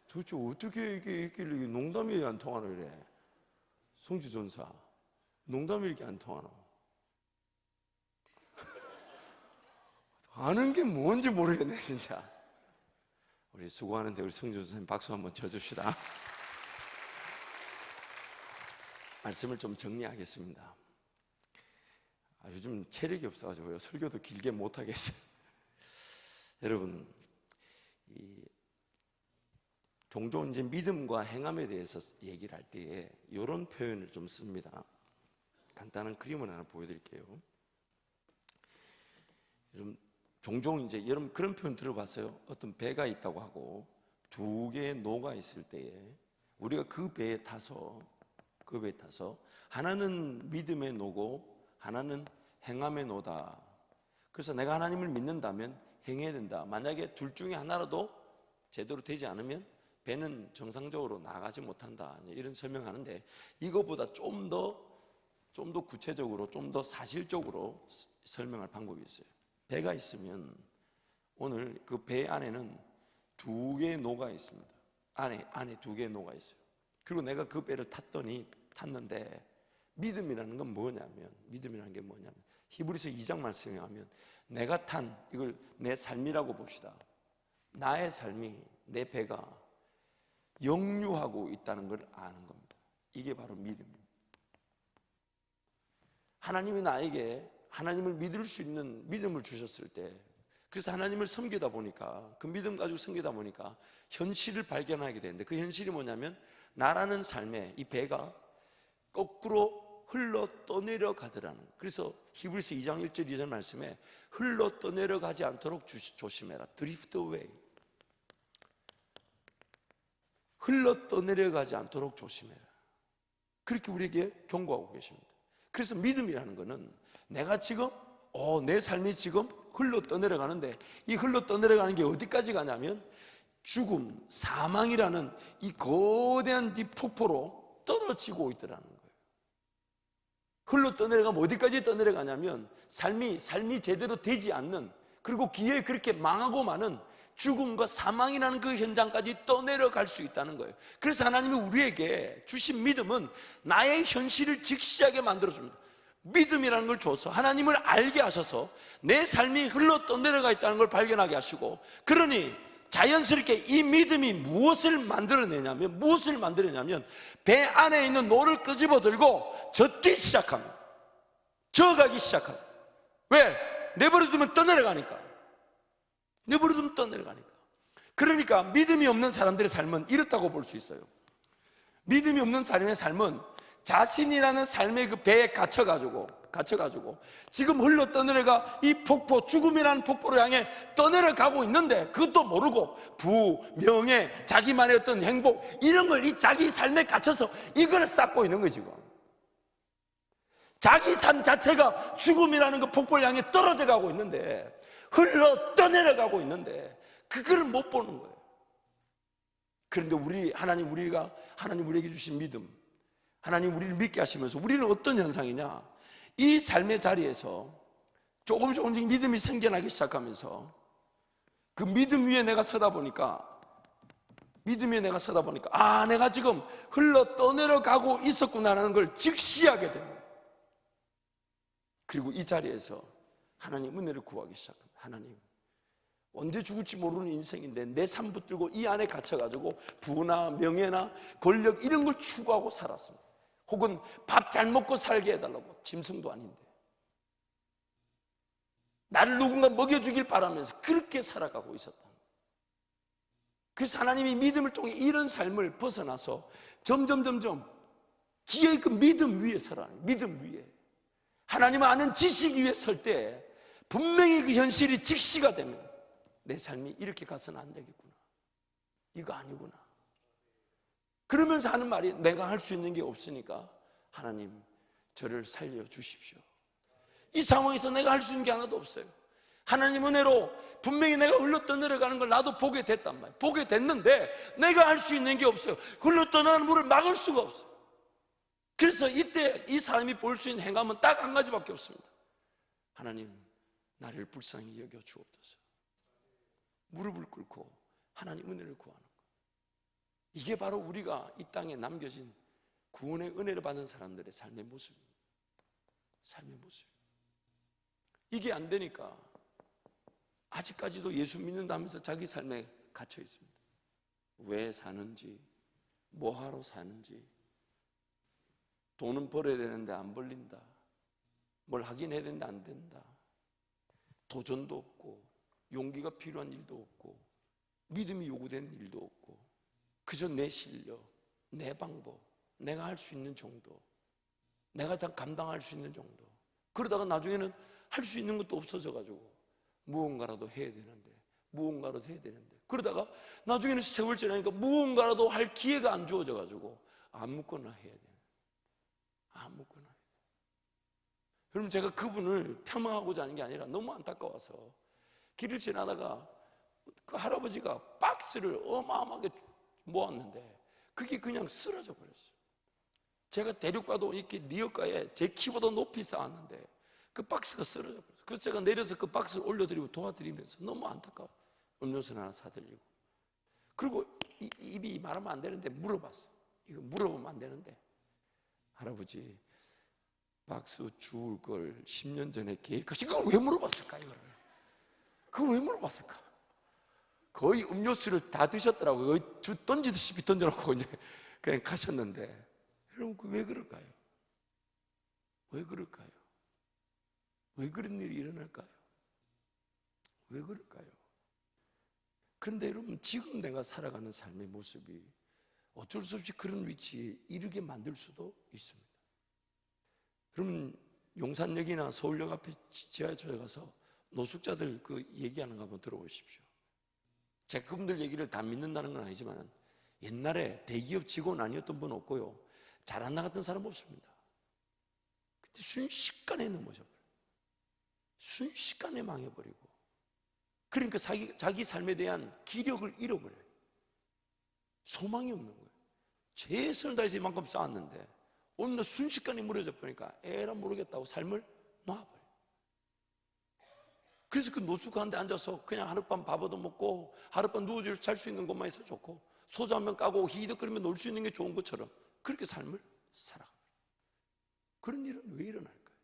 도대체 어떻게 이렇게 농담이 안 통하노 이래? 송주 전사 농담이 이렇게 안 통하노? 아는 게 뭔지 모르겠네 진짜. 우리 수고하는데 우리 성주 선생님 박수 한번 쳐줍시다. 말씀을 좀 정리하겠습니다. 요즘 체력이 없어가지고요 설교도 길게 못하겠어요. 여러분, 종종 이제 믿음과 행함에 대해서 얘기를 할 때에 이런 표현을 좀 씁니다. 간단한 그림을 하나 보여드릴게요. 여러분 종종 이제 여러분 그런 표현 들어봤어요? 어떤 배가 있다고 하고 두 개의 노가 있을 때에 우리가 그 배에 타서 하나는 믿음의 노고 하나는 행함의 노다. 그래서 내가 하나님을 믿는다면 행해야 된다. 만약에 둘 중에 하나라도 제대로 되지 않으면 배는 정상적으로 나가지 못한다. 이런 설명하는데 이거보다 좀 더 구체적으로 좀 더 사실적으로 설명할 방법이 있어요. 배가 있으면 오늘 그 배 안에는 두 개의 노가 있습니다. 안에 두 개의 노가 있어요. 그리고 내가 그 배를 탔는데 믿음이라는 건 뭐냐면 히브리서 2장 말씀에 하면 내가 탄 이걸 내 삶이라고 봅시다. 나의 삶이 내 배가 역류하고 있다는 걸 아는 겁니다. 이게 바로 믿음입니다. 하나님이 나에게 하나님을 믿을 수 있는 믿음을 주셨을 때 그래서 하나님을 섬기다 보니까 그 믿음 가지고 섬기다 보니까 현실을 발견하게 되는데 그 현실이 뭐냐면 나라는 삶에 이 배가 거꾸로 흘러 떠내려 가더라는 거예요. 그래서 히브리서 2장 1절 2절 말씀에 흘러 떠내려 가지 않도록 조심해라. 드리프트 웨이. 흘러 떠내려 가지 않도록 조심해라. 그렇게 우리에게 경고하고 계십니다. 그래서 믿음이라는 거는 내가 지금 내 삶이 지금 흘러 떠내려가는데 이 흘러 떠내려가는 게 어디까지 가냐면 죽음, 사망이라는 이 거대한 이 폭포로 떨어지고 있더라는 거예요. 흘러 떠내려가면 어디까지 떠내려가냐면 삶이 제대로 되지 않는 그리고 기회에 그렇게 망하고 마는 죽음과 사망이라는 그 현장까지 떠내려갈 수 있다는 거예요. 그래서 하나님이 우리에게 주신 믿음은 나의 현실을 직시하게 만들어줍니다. 믿음이라는 걸 줘서 하나님을 알게 하셔서 내 삶이 흘러 떠내려가 있다는 걸 발견하게 하시고 그러니 자연스럽게 이 믿음이 무엇을 만들어내냐면 배 안에 있는 노를 끄집어 들고 젓기 시작합니다. 져가기 시작합니다. 왜? 내버려두면 떠내려가니까. 그러니까 믿음이 없는 사람들의 삶은 이렇다고 볼 수 있어요. 믿음이 없는 사람의 삶은 자신이라는 삶의 그 배에 갇혀가지고 지금 흘러 떠내려가 이 폭포, 죽음이라는 폭포를 향해 떠내려가고 있는데 그것도 모르고 부, 명예, 자기만의 어떤 행복 이런 걸 이 자기 삶에 갇혀서 이걸 쌓고 있는 거지 지금. 자기 삶 자체가 죽음이라는 그 폭포를 향해 떨어져 가고 있는데 흘러 떠내려가고 있는데 그걸 못 보는 거예요. 그런데 하나님 우리에게 주신 믿음, 하나님 우리를 믿게 하시면서 우리는 어떤 현상이냐? 이 삶의 자리에서 조금씩 믿음이 생겨나기 시작하면서 그 믿음 위에 내가 서다 보니까 내가 지금 흘러 떠내려가고 있었구나라는 걸 직시하게 됩니다. 그리고 이 자리에서 하나님 은혜를 구하기 시작합니다. 하나님, 언제 죽을지 모르는 인생인데 내 삶 붙들고 이 안에 갇혀가지고 부나 명예나 권력 이런 걸 추구하고 살았습니다. 혹은 밥 잘 먹고 살게 해달라고, 짐승도 아닌데 나를 누군가 먹여주길 바라면서 그렇게 살아가고 있었다. 그래서 하나님이 믿음을 통해 이런 삶을 벗어나서 점점 기의 그 믿음 위에 서라는, 믿음 위에 하나님을 아는 지식 위에 설 때 분명히 그 현실이 직시가 됩니다. 내 삶이 이렇게 가서는 안 되겠구나, 이거 아니구나. 그러면서 하는 말이, 내가 할 수 있는 게 없으니까 하나님 저를 살려주십시오. 이 상황에서 내가 할 수 있는 게 하나도 없어요. 하나님 은혜로 분명히 내가 흘러떠내려가는 걸 나도 보게 됐단 말이에요. 보게 됐는데 내가 할 수 있는 게 없어요. 흘러떠나는 물을 막을 수가 없어요. 그래서 이때 이 사람이 볼 수 있는 행함은 딱 한 가지밖에 없습니다. 하나님, 나를 불쌍히 여겨 주옵소서. 무릎을 꿇고 하나님 은혜를 구하는 것. 이게 바로 우리가 이 땅에 남겨진 구원의 은혜를 받은 사람들의 삶의 모습입니다. 삶의 모습. 이게 안 되니까 아직까지도 예수 믿는다면서 자기 삶에 갇혀 있습니다. 왜 사는지, 뭐하러 사는지, 돈은 벌어야 되는데 안 벌린다, 뭘 하긴 해야 되는데 안 된다, 도전도 없고 용기가 필요한 일도 없고 믿음이 요구되는 일도 없고 그저 내 실력, 내 방법, 내가 할 수 있는 정도, 내가 다 감당할 수 있는 정도, 그러다가 나중에는 할 수 있는 것도 없어져 가지고 무언가라도 해야 되는데, 무언가라도 해야 되는데, 그러다가 나중에는 세월 지나니까 무언가라도 할 기회가 안 주어져 가지고 아무거나 해야 돼요. 아무거나. 여러분, 제가 그분을 폄하하고자 하는 게 아니라 너무 안타까워서 길을 지나다가 그 할아버지가 박스를 어마어마하게 모았는데 그게 그냥 쓰러져 버렸어요. 제가 대륙바도 이렇게 리어가에 제 키보다 높이 쌓았는데 그 박스가 쓰러져 버렸어요. 그래서 제가 내려서 그 박스를 올려드리고 도와드리면서 너무 안타까워. 음료수를 하나 사드리고, 그리고 입이 말하면 안 되는데 물어봤어. 이거 물어보면 안 되는데, 할아버지 박스 주울 걸 10년 전에 계획하신 그걸 왜 물어봤을까? 이거를 그걸 왜 물어봤을까? 거의 음료수를 다 드셨더라고요. 거의 주 던지듯이 던져놓고 이제 그냥 가셨는데, 여러분 왜 그럴까요? 왜 그럴까요? 왜 그런 일이 일어날까요? 왜 그럴까요? 그런데 여러분, 지금 내가 살아가는 삶의 모습이 어쩔 수 없이 그런 위치에 이르게 만들 수도 있습니다. 여러분, 용산역이나 서울역 앞에 지하철에 가서 노숙자들 그 얘기하는 거 한번 들어보십시오. 제가 그분들 얘기를 다 믿는다는 건 아니지만 옛날에 대기업 직원 아니었던 분 없고요, 잘 안 나갔던 사람 없습니다. 근데 순식간에 넘어져버려요. 순식간에 망해버리고, 그러니까 자기 삶에 대한 기력을 잃어버려요. 소망이 없는 거예요. 최선을 다해서 이만큼 쌓았는데 어느 날 순식간에 무너져 버리니까 에라 모르겠다고 삶을 놔버려요. 그래서 그 노숙 가운데 앉아서 그냥 하룻밤 밥 얻어먹고 하룻밤 누워서 잘 수 있는 것만 있어 좋고, 소주 한 병 까고 히덕거리며 놀 수 있는 게 좋은 것처럼 그렇게 삶을 살아가요. 그런 일은 왜 일어날까요?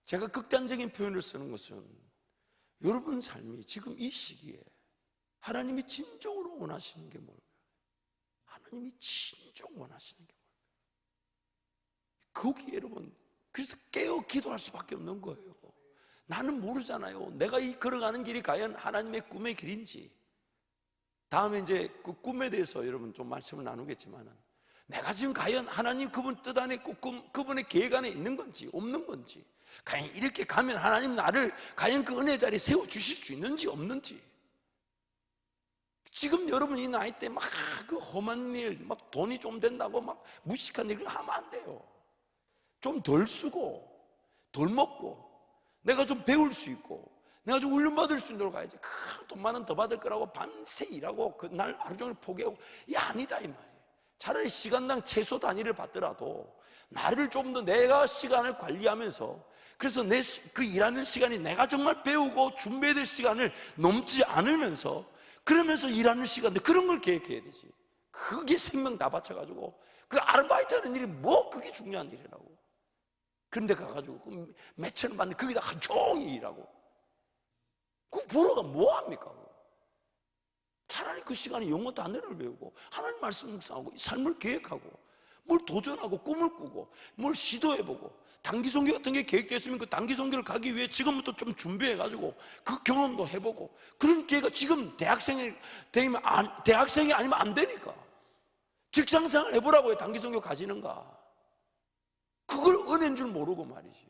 제가 극단적인 표현을 쓰는 것은, 여러분 삶이 지금 이 시기에 하나님이 진정으로 원하시는 게 뭘까요? 하나님이 진정 원하시는 게 뭘까요? 거기에 여러분, 그래서 깨어 기도할 수밖에 없는 거예요. 나는 모르잖아요. 내가 이 걸어가는 길이 과연 하나님의 꿈의 길인지. 다음에 이제 그 꿈에 대해서 여러분 좀 말씀을 나누겠지만은, 내가 지금 과연 하나님 그분 뜻 안에 그분의 계획 안에 있는 건지 없는 건지, 과연 이렇게 가면 하나님 나를 과연 그 은혜 자리에 세워주실 수 있는지 없는지. 지금 여러분 이 나이 때 막 그 험한 일, 막 돈이 좀 된다고 막 무식한 일 하면 안 돼요. 좀 덜 쓰고 덜 먹고 내가 좀 배울 수 있고 내가 좀 훈련받을 수 있는 데로 가야지. 돈 많은 더 받을 거라고 밤새 일하고 그날 하루 종일 포기하고, 이 아니다 이 말이에요. 차라리 시간당 최소 단위를 받더라도 나를 좀 더 내가 시간을 관리하면서, 그래서 그 일하는 시간이 내가 정말 배우고 준비해야 될 시간을 넘지 않으면서, 그러면서 일하는 시간인데 그런 걸 계획해야 되지. 그게 생명 다 바쳐가지고 그 아르바이트 하는 일이 뭐 그게 중요한 일이라고. 그런데 가가지고 몇천 원 받는데 거기다 하루 종일 일하고, 그 보러가 뭐합니까? 차라리 그 시간에 영어 단어를 배우고 하나님 말씀 묵상하고 삶을 계획하고 뭘 도전하고 꿈을 꾸고 뭘 시도해보고, 단기 선교 같은 게 계획됐으면 그 단기 선교를 가기 위해 지금부터 좀 준비해가지고 그 경험도 해보고, 그런 기회가 지금 대학생이 아니면 안 되니까 직장생활 해보라고요. 단기 선교 가지는가? 그걸 은혜인 줄 모르고 말이지.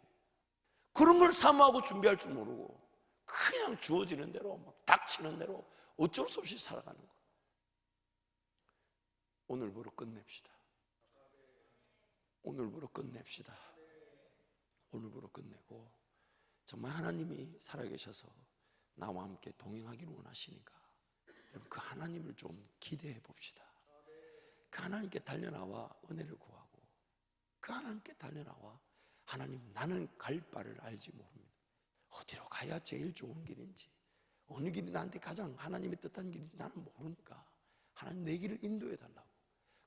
그런 걸 사모하고 준비할 줄 모르고 그냥 주어지는 대로 막 닥치는 대로 어쩔 수 없이 살아가는 거. 오늘부로 끝냅시다. 오늘부로 끝냅시다. 오늘부로 끝내고 정말 하나님이 살아계셔서 나와 함께 동행하기를 원하시니까 여러분 그 하나님을 좀 기대해 봅시다. 그 하나님께 달려나와 은혜를 구하고, 그 하나님께 달려나와 하나님, 나는 갈 바를 알지 모릅니다. 어디로 가야 제일 좋은 길인지, 어느 길이 나한테 가장 하나님의 뜻한 길인지 나는 모르니까 하나님 내 길을 인도해 달라고.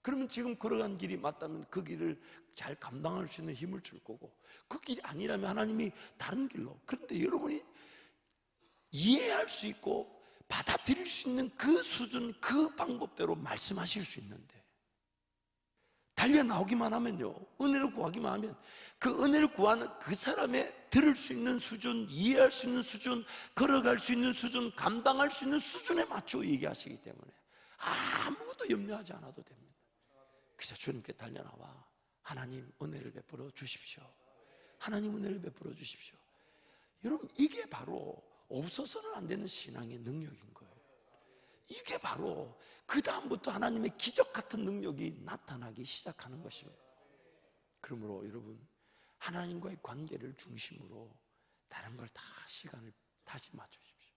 그러면 지금 걸어간 길이 맞다면 그 길을 잘 감당할 수 있는 힘을 줄 거고, 그 길이 아니라면 하나님이 다른 길로. 그런데 여러분이 이해할 수 있고 받아들일 수 있는 그 수준, 그 방법대로 말씀하실 수 있는데, 달려나오기만 하면요, 은혜를 구하기만 하면 그 은혜를 구하는 그 사람의 들을 수 있는 수준, 이해할 수 있는 수준, 걸어갈 수 있는 수준, 감당할 수 있는 수준에 맞춰 얘기하시기 때문에 아무것도 염려하지 않아도 됩니다. 그래서 주님께 달려나와 하나님 은혜를 베풀어 주십시오. 하나님 은혜를 베풀어 주십시오. 여러분, 이게 바로 없어서는 안 되는 신앙의 능력인 거예요. 이게 바로 그 다음부터 하나님의 기적 같은 능력이 나타나기 시작하는 것입니다. 그러므로 여러분, 하나님과의 관계를 중심으로 다른 걸 다 시간을 다시 맞추십시오.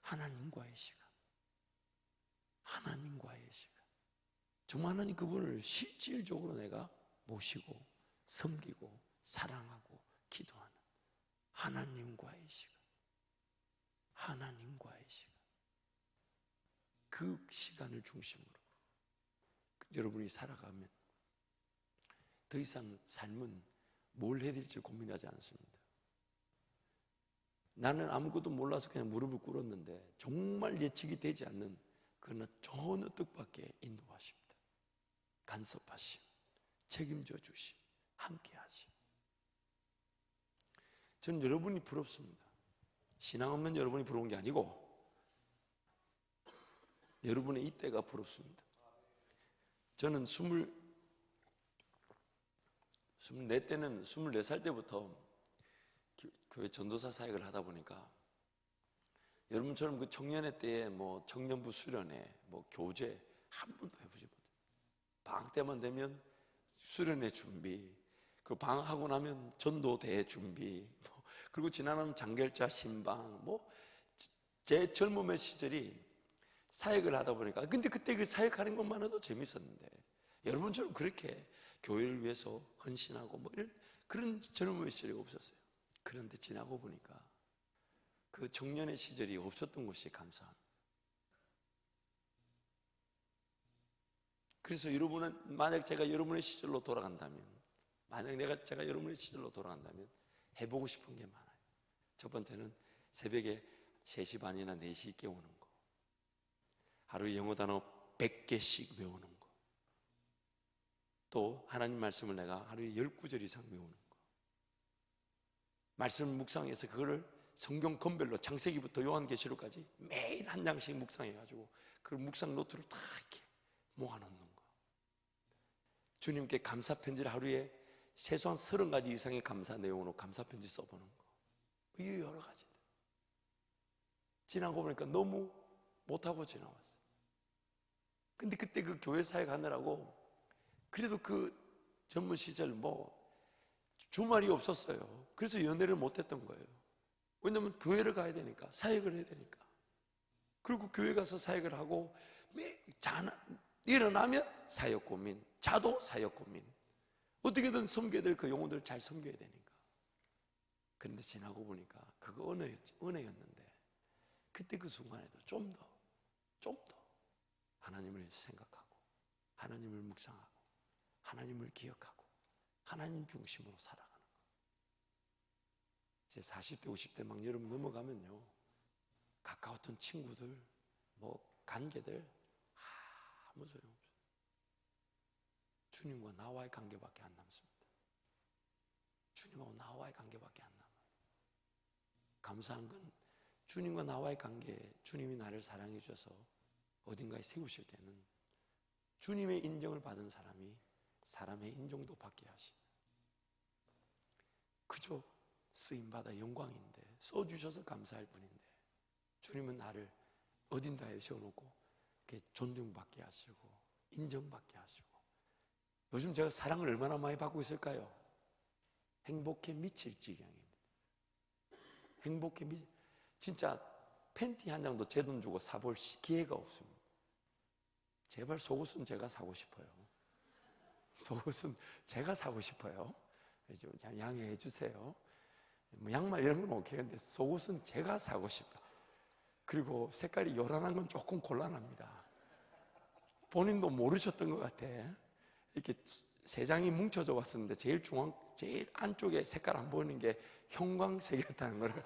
하나님과의 시간, 하나님과의 시간. 정말 하나님 그분을 실질적으로 내가 모시고 섬기고 사랑하고 기도하는 하나님과의 시간, 하나님과의 시간. 그 시간을 중심으로 여러분이 살아가면 더 이상 삶은 뭘 해야 될지 고민하지 않습니다. 나는 아무것도 몰라서 그냥 무릎을 꿇었는데 정말 예측이 되지 않는 그러나 전혀 뜻밖의 인도하십니다. 간섭하심, 책임져 주심, 함께 하심. 저는 여러분이 부럽습니다. 신앙 없는 여러분이 부러운 게 아니고 여러분의 이때가 부럽습니다. 저는 24살 때부터 교회 전도사 사역을 하다 보니까 여러분처럼 그 청년회 때에 뭐 청년부 수련회, 뭐 교제 한 번도 해보지 못해요. 방학 때만 되면 수련회 준비, 그 방학하고 나면 전도대 준비, 그리고 지나면 장결자 신방, 제 젊음의 시절이 사역을 하다 보니까, 근데 그때 그 사역하는 것만 해도 재밌었는데 여러분처럼 그렇게 교회를 위해서 헌신하고 뭐 이런 그런 젊음의 시절이 없었어요. 그런데 지나고 보니까 그 청년의 시절이 없었던 것이 감사합니다. 그래서 여러분은 만약 제가 여러분의 시절로 돌아간다면, 제가 여러분의 시절로 돌아간다면 해보고 싶은 게 많아요. 첫 번째는 새벽에 3시 반이나 4시 깨우는 거, 하루에 영어 단어 100개씩 외우는 거, 또 하나님 말씀을 내가 하루에 10구절 이상 외우는 거, 말씀 묵상해서 그거를 성경 건별로 창세기부터 요한계시록까지 매일 한 장씩 묵상해가지고 그 묵상 노트를 다 이렇게 모아놓는 거, 주님께 감사 편지를 하루에 최소한 30가지 이상의 감사 내용으로 감사 편지 써보는 거, 이 여러 가지들 지나고 보니까 너무 못하고 지나왔어요. 근데 그때 그 교회 사역 하느라고 그래도 그 젊은 시절 주말이 없었어요. 그래서 연애를 못했던 거예요. 왜냐면 교회를 가야 되니까, 사역을 해야 되니까. 그리고 교회 가서 사역을 하고 일어나면 사역 고민, 자도 사역 고민, 어떻게든 섬겨야 될 그 영혼들 잘 섬겨야 되니까. 그런데 지나고 보니까 그거 은혜였는데 그때 그 순간에도 좀 더 하나님을 생각하고 하나님을 묵상하고 하나님을 기억하고 하나님 중심으로 살아가는 거. 이제 40대 50대 막 여러분 넘어가면요, 가까웠던 친구들 관계들 아무 소용없어요. 주님과 나와의 관계밖에 안 남습니다. 주님하고 나와의 관계밖에 안 남아요. 감사한 건 주님과 나와의 관계, 주님이 나를 사랑해 주셔서 어딘가에 세우실 때는 주님의 인정을 받은 사람이 사람의 인정도 받게 하시는, 그저 쓰임받아 영광인데, 써주셔서 감사할 뿐인데 주님은 나를 어딘가에 세워놓고 이렇게 존중받게 하시고 인정받게 하시고. 요즘 제가 사랑을 얼마나 많이 받고 있을까요? 행복해 미칠 지경입니다. 진짜 팬티 한 장도 제 돈 주고 사볼 기회가 없습니다. 제발 속옷은 제가 사고 싶어요. 속옷은 제가 사고 싶어요. 양해해 주세요. 양말 이런 건 오케이. 근데 속옷은 제가 사고 싶다. 그리고 색깔이 요란한 건 조금 곤란합니다. 본인도 모르셨던 것 같아. 이렇게 3장이 뭉쳐져 왔었는데 제일 안쪽에 색깔 안 보이는 게 형광색이었다는 걸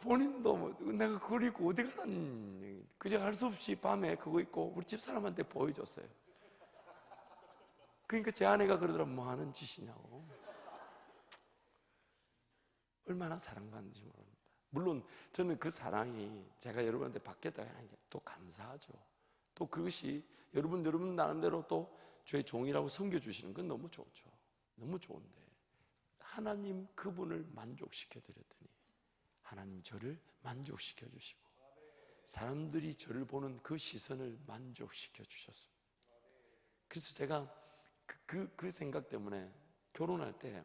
본인도 내가 그걸 입고 어디 가는, 그저 할 수 없이 밤에 그거 입고 우리 집사람한테 보여줬어요. 그러니까 제 아내가 그러더라고, 뭐 하는 짓이냐고. 얼마나 사랑받는지 모릅니다. 물론 저는 그 사랑이 제가 여러분한테 받겠다고 하는 게 또 감사하죠. 또 그것이 여러분 나름대로 또 주의 종이라고 섬겨주시는 건 너무 좋죠. 너무 좋은데 하나님 그분을 만족시켜 드렸더니 하나님 저를 만족시켜 주시고 사람들이 저를 보는 그 시선을 만족시켜 주셨습니다. 그래서 제가 그 생각 때문에 결혼할 때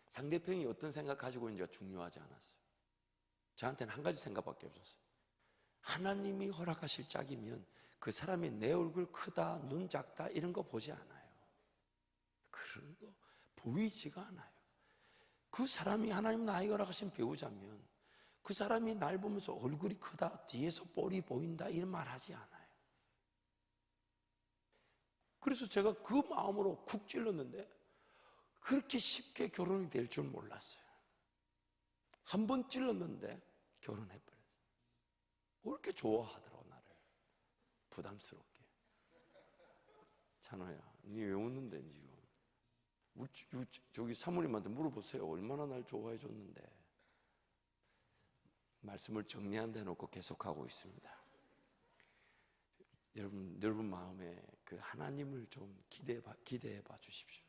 상대편이 어떤 생각 가지고 있는지가 중요하지 않았어요. 저한테는 한 가지 생각밖에 없었어요. 하나님이 허락하실 짝이면 그 사람이 내 얼굴 크다, 눈 작다 이런 거 보지 않아요. 그런 거 보이지가 않아요. 그 사람이 하나님 나에게 허락하신 배우자면 그 사람이 날 보면서 얼굴이 크다, 뒤에서 볼이 보인다 이런 말 하지 않아요. 그래서 제가 그 마음으로 쿡 찔렀는데 그렇게 쉽게 결혼이 될 줄 몰랐어요. 한 번 찔렀는데 결혼해버렸어요. 왜 이렇게 좋아하더라고 나를. 부담스럽게. 찬호야, 니 왜 웃는데 지금? 저기 사모님한테 물어보세요. 얼마나 날 좋아해 줬는데. 말씀을 정리한 데 놓고 계속하고 있습니다. 여러분 마음에 그 하나님을 좀 기대해 봐 주십시오.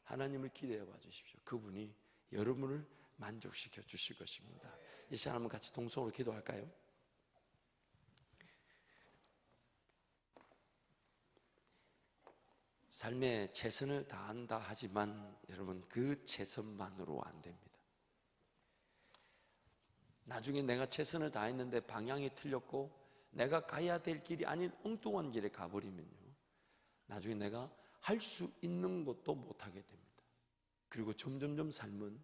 하나님을 기대해 봐 주십시오. 그분이 여러분을 만족시켜 주실 것입니다. 이 시간 한번 같이 동성으로 기도할까요? 삶에 최선을 다한다 하지만 여러분 그 최선만으로 안 됩니다. 나중에 내가 최선을 다했는데 방향이 틀렸고 내가 가야 될 길이 아닌 엉뚱한 길에 가버리면요, 나중에 내가 할 수 있는 것도 못하게 됩니다. 그리고 점점점 삶은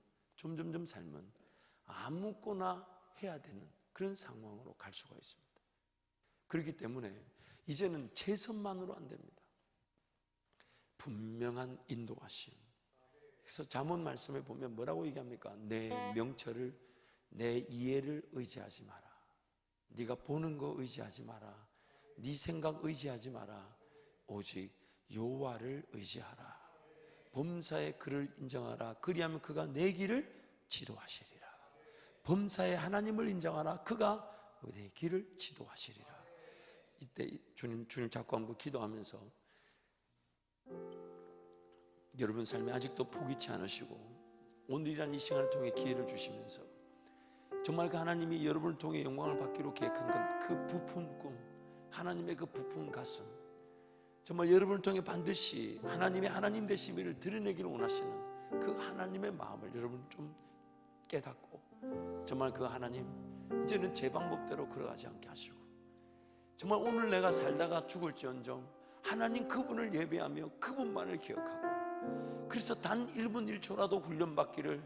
아무거나 해야 되는 그런 상황으로 갈 수가 있습니다. 그렇기 때문에 이제는 최선만으로 안 됩니다. 분명한 인도하심. 그래서 잠언 말씀에 보면 뭐라고 얘기합니까? 내 명철을, 내 이해를 의지하지 마라. 네가 보는 거 의지하지 마라. 네 생각 의지하지 마라. 오직 여호와를 의지하라. 범사의 그를 인정하라. 그리하면 그가 내 길을 지도하시리라. 범사의 하나님을 인정하라. 그가 내 길을 지도하시리라. 이때 주님 자꾸 한번 기도하면서 여러분 삶에 아직도 포기치 않으시고 오늘이란 이 시간을 통해 기회를 주시면서 정말 그 하나님이 여러분을 통해 영광을 받기로 계획한 그 부푼 꿈, 하나님의 그 부푼 가슴, 정말 여러분을 통해 반드시 하나님의 하나님 되심을 드러내기를 원하시는 그 하나님의 마음을 여러분 좀 깨닫고 정말 그 하나님 이제는 제 방법대로 걸어가지 않게 하시고 정말 오늘 내가 살다가 죽을지언정 하나님 그분을 예배하며 그분만을 기억하고 그래서 단 1분 1초라도 훈련받기를,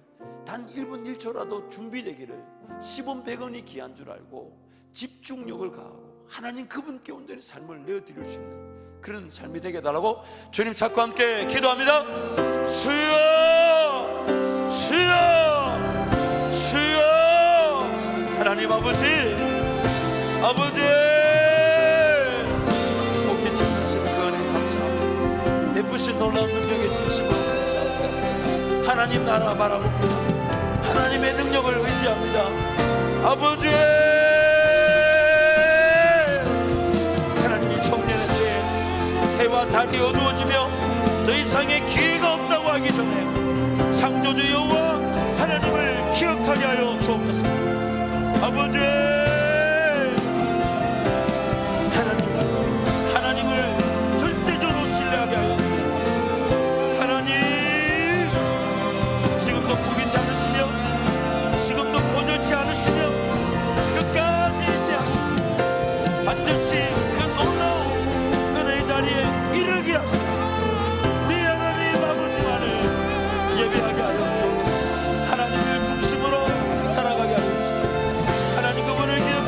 단 1분 1초라도 준비되기를, 10원 100원이 귀한 줄 알고 집중력을 가하고 하나님 그분께 온전히 삶을 내어드릴 수 있는 그런 삶이 되게 해달라고 주님 찾고 함께 기도합니다. 주여 주여 주여. 하나님 아버지 호기심 주신 그 은혜 감사합니다. 베푸신 놀라운 능력의 진심으로 감사합니다. 하나님 나라 바라봅니다. 하나님의 능력을 의지합니다. 아버지 하나님이 청년의 때에 해와 달이 어두워지며 더 이상의 기회가 없다고 하기 전에 창조주 여호와 하나님을 기억하게 하여 주옵소서. 아버지 하나님을 절대적으로 신뢰하게 하여 주시고 하나님 지금도 포기치 않으시며 지금도 거절치 않으시며 끝까지 인내하시고 반드시 그 놀라운 은혜의 자리에 이르게 하시고 우리 하나님 아버지만을 예배하게 하여 주옵소서. 하나님을 중심으로 살아가게 하여 주시고 하나님 그분을 기억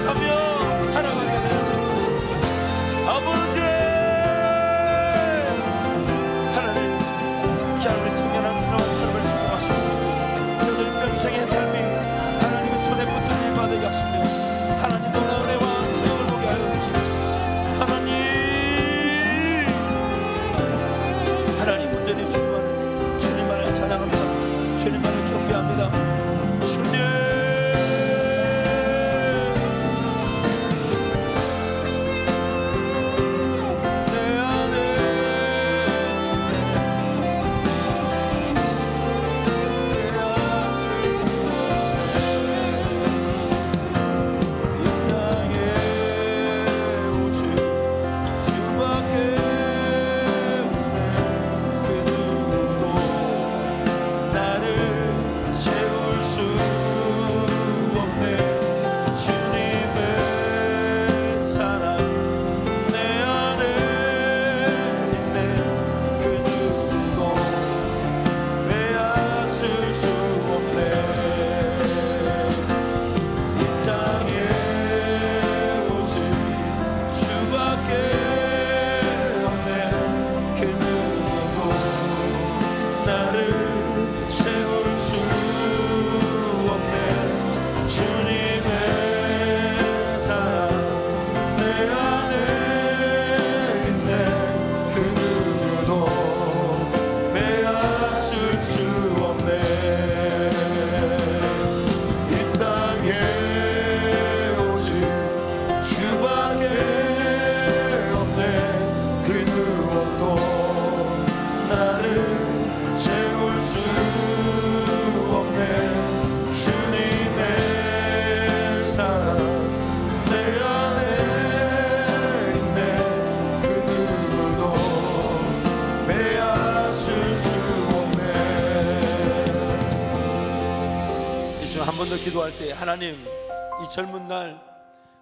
기도할 때 하나님, 이 젊은 날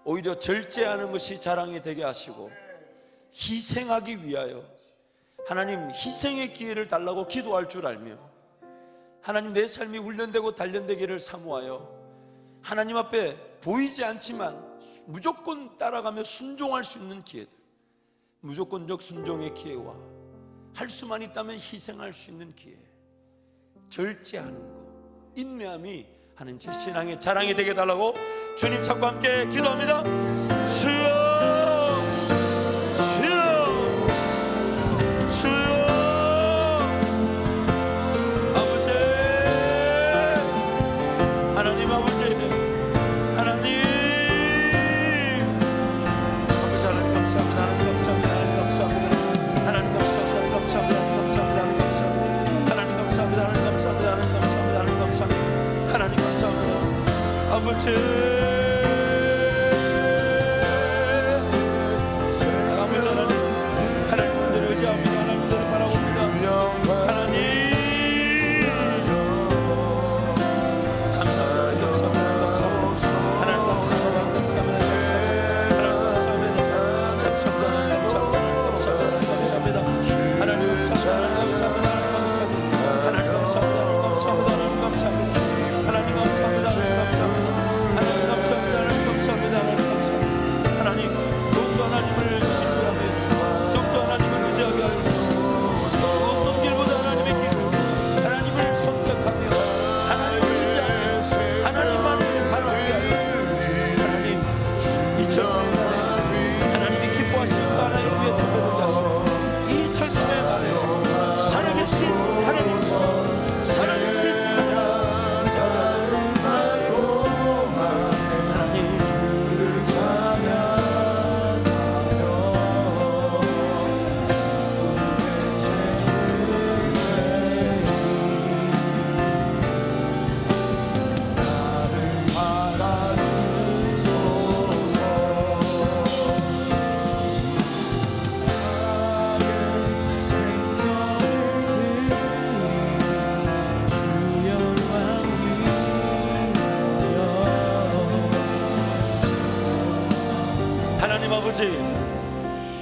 오히려 절제하는 것이 자랑이 되게 하시고 희생하기 위하여 하나님 희생의 기회를 달라고 기도할 줄 알며 하나님 내 삶이 훈련되고 단련되기를 사모하여 하나님 앞에 보이지 않지만 무조건 따라가며 순종할 수 있는 기회들, 무조건적 순종의 기회와 할 수만 있다면 희생할 수 있는 기회, 절제하는 것, 인내함이 하나님 제 신앙의 자랑이 되게 달라고 주님 찾고 함께 기도합니다. 주여, 주여, 주여. 아버지, 하나님 아버지, 하나님 아버지, 하나님 감사합니다. 하나님 감사합니다. 하나님 감사합니다. 하나님 감사합니다. 감사합니다. 감사합니다. 하나님 감사합니다. 하나님 감사합니다. 하나님 감사합니다. 하나님 감사합니다. 하나님 감사합니다. 하나님 감사합니다. 아버지,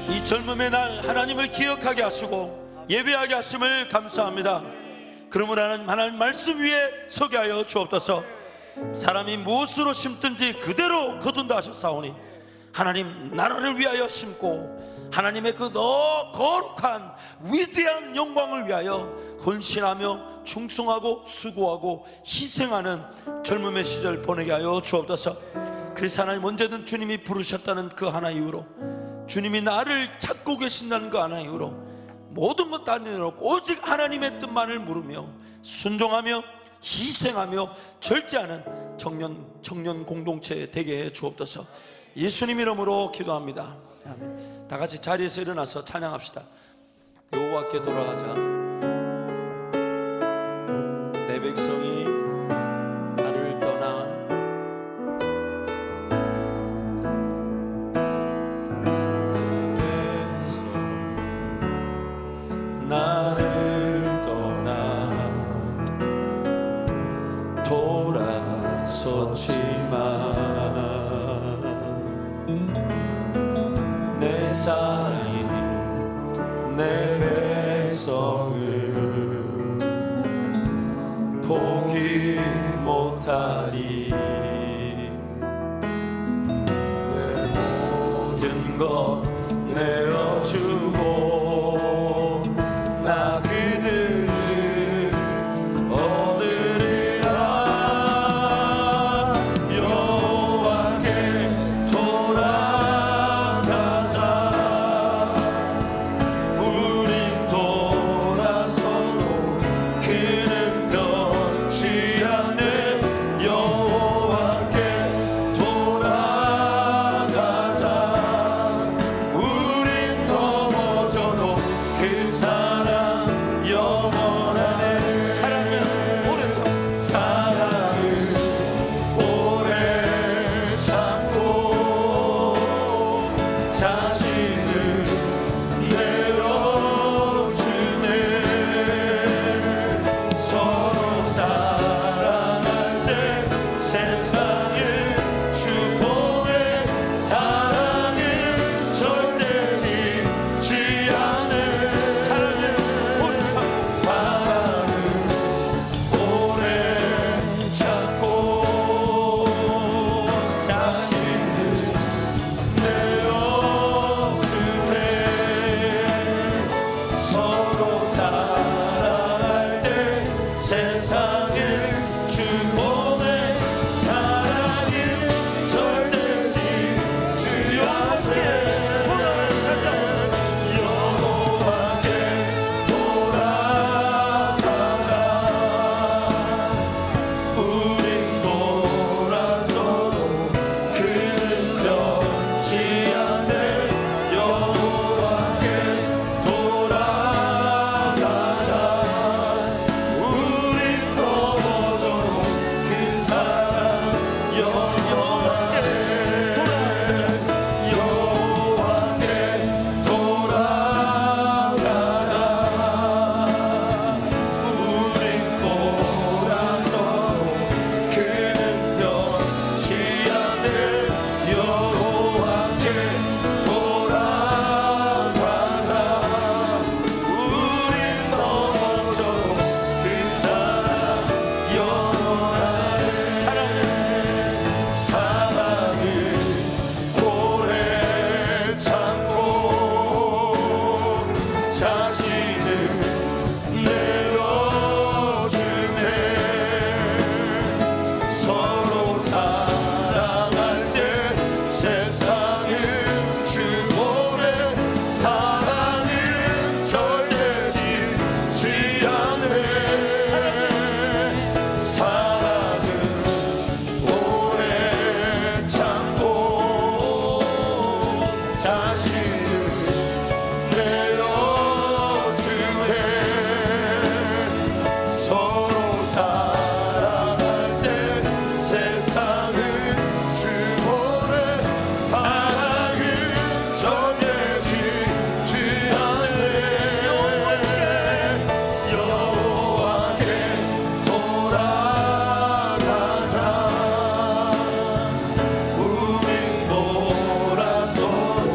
이 젊음의 날 하나님을 기억하게 하시고 예배하게 하심을 감사합니다. 그러므로 하나님 말씀 위에 서게 하여 주옵소서. 사람이 무엇으로 심든지 그대로 거둔다 하셨사오니 하나님 나라를 위하여 심고 하나님의 그 더 거룩한 위대한 영광을 위하여 헌신하며 충성하고 수고하고 희생하는 젊음의 시절 보내게 하여 주옵소서. 그래서 하나님 언제든 주님이 부르셨다는 그 하나 이유로, 주님이 나를 찾고 계신다는 그 하나 이유로 모든 것 다 내려놓고 오직 하나님의 뜻만을 물으며 순종하며 희생하며 절제하는 청년 공동체 되게 해 주옵소서. 예수님 이름으로 기도합니다. 아멘. 다 같이 자리에서 일어나서 찬양합시다. 여호와께 돌아가자. 내 백성이 나를 떠나 나를 떠나 돌아섰지만 내 사랑이 내 백성을 포기 못하리. 내 모든 것 내어주고 나 그들을 얻으리라. 여호와께 돌아가자. 우린 돌아서도 그는 변치 않네. 여호와께 돌아가자. 우린 넘어져도 그 사랑 영원하네. 사랑은 오래 참고 사랑은 오래 참고 자신을 내어주네. 서로 사랑할 때 세상 자신을 내어주네. 서로 사랑할 때 세상은 주보내. 사랑은 절대 지지 않네. 사랑은 오래 참고 자신을 내어주네. 서로 사랑할 때 세상은 주보내. 사랑은 절대 지지 않네. 여호와께 돌아가자. 우린 돌아서도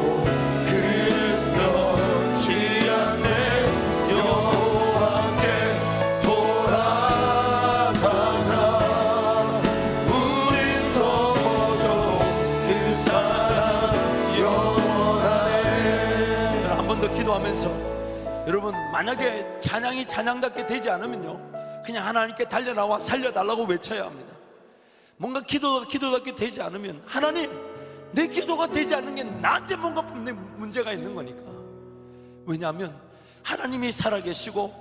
그는 변치 않네. 여호와께 돌아가자. 우린 넘어져도 그 사랑 영원하네. 한 번 더 기도하면서, 여러분, 만약에 찬양이 찬양답게 되지 않으면요, 그냥 하나님께 달려나와 살려달라고 외쳐야 합니다. 뭔가 기도가 기도답게 되지 않으면, 하나님, 내 기도가 되지 않는 게 나한테 뭔가 분명히 문제가 있는 거니까. 왜냐하면 하나님이 살아계시고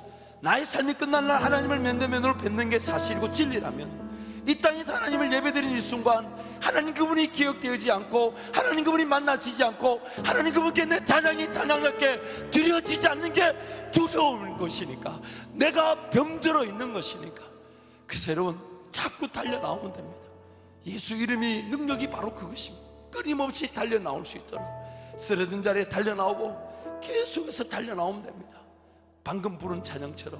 나의 삶이 끝난 날 하나님을 면대면으로 뵙는 게 사실이고 진리라면, 이 땅에서 하나님을 예배드리는 이 순간 하나님 그분이 기억되지 않고, 하나님 그분이 만나지지 않고, 하나님 그분께 내 찬양이 찬양답게 드려지지 않는 게 두려운 것이니까, 내가 병들어 있는 것이니까. 그래서 여러분, 자꾸 달려 나오면 됩니다. 예수 이름이 능력이 바로 그것입니다. 끊임없이 달려 나올 수 있도록 쓰러진 자리에 달려 나오고 계속해서 달려 나오면 됩니다. 방금 부른 찬양처럼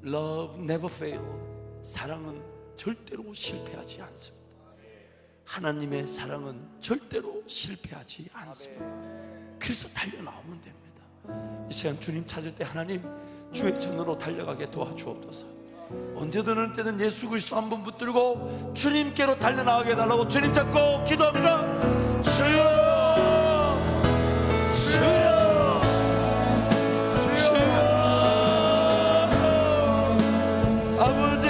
Love never fail. 사랑은 절대로 실패하지 않습니다. 하나님의 사랑은 절대로 실패하지 않습니다. 그래서 달려 나오면 됩니다. 이 시간 주님 찾을 때 하나님 주의 전으로 달려가게 도와주옵소서. 언제든 어느 때든 예수 그리스도 한 번 붙들고 주님께로 달려나가게 해달라고 주님 잡고 기도합니다. 주여, 주여, 주여. 아버지,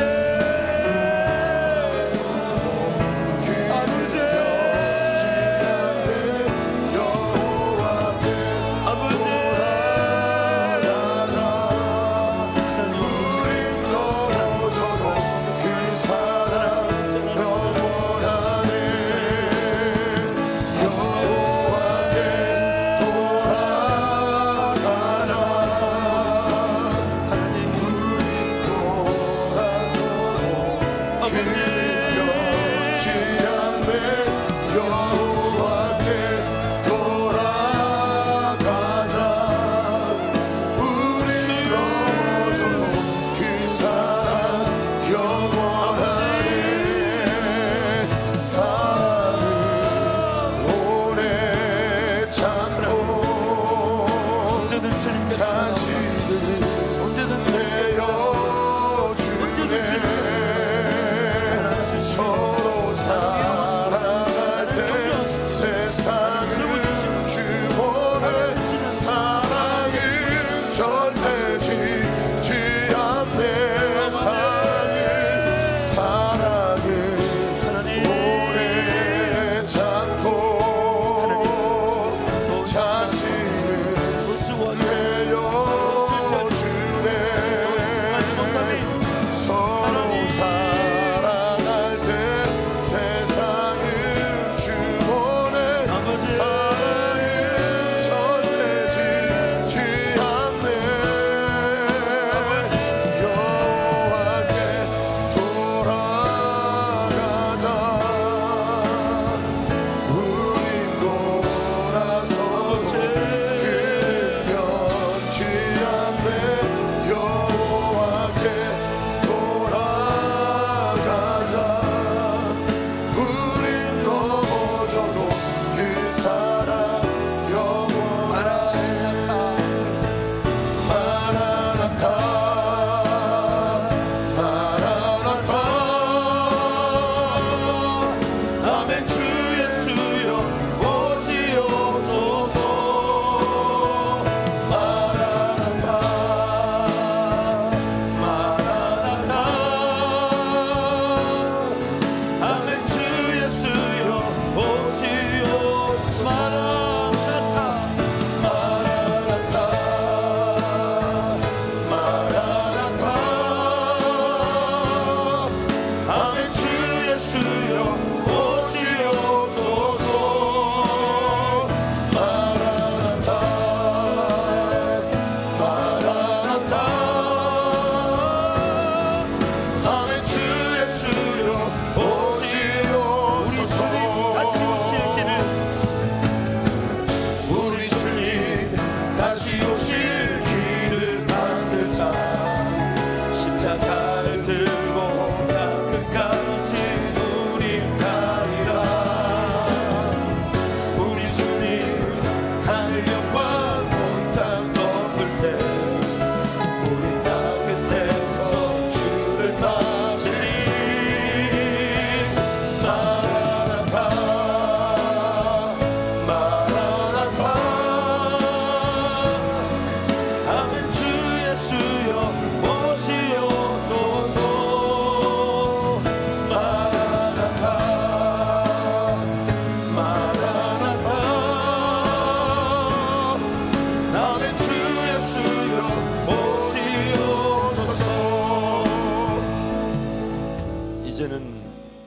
사랑은 전해지지 않네.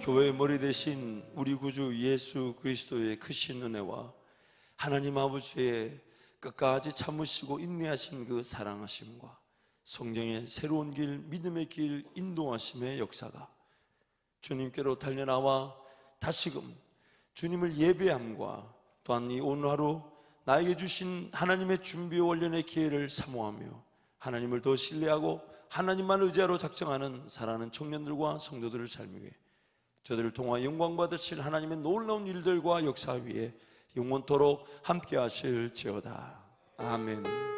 교회의 머리 대신 우리 구주 예수 그리스도의 크신 은혜와 하나님 아버지의 끝까지 참으시고 인내하신 그 사랑하심과 성령의 새로운 길, 믿음의 길 인도하심의 역사가 주님께로 달려나와 다시금 주님을 예배함과 또한 이 오늘 하루 나에게 주신 하나님의 준비 원련의 기회를 사모하며 하나님을 더 신뢰하고 하나님만 의지하러 작정하는 사랑하는 청년들과 성도들을 삶 위해 저들을 통하 영광 받으실 하나님의 놀라운 일들과 역사 위에 영원토록 함께 하실지어다. 아멘.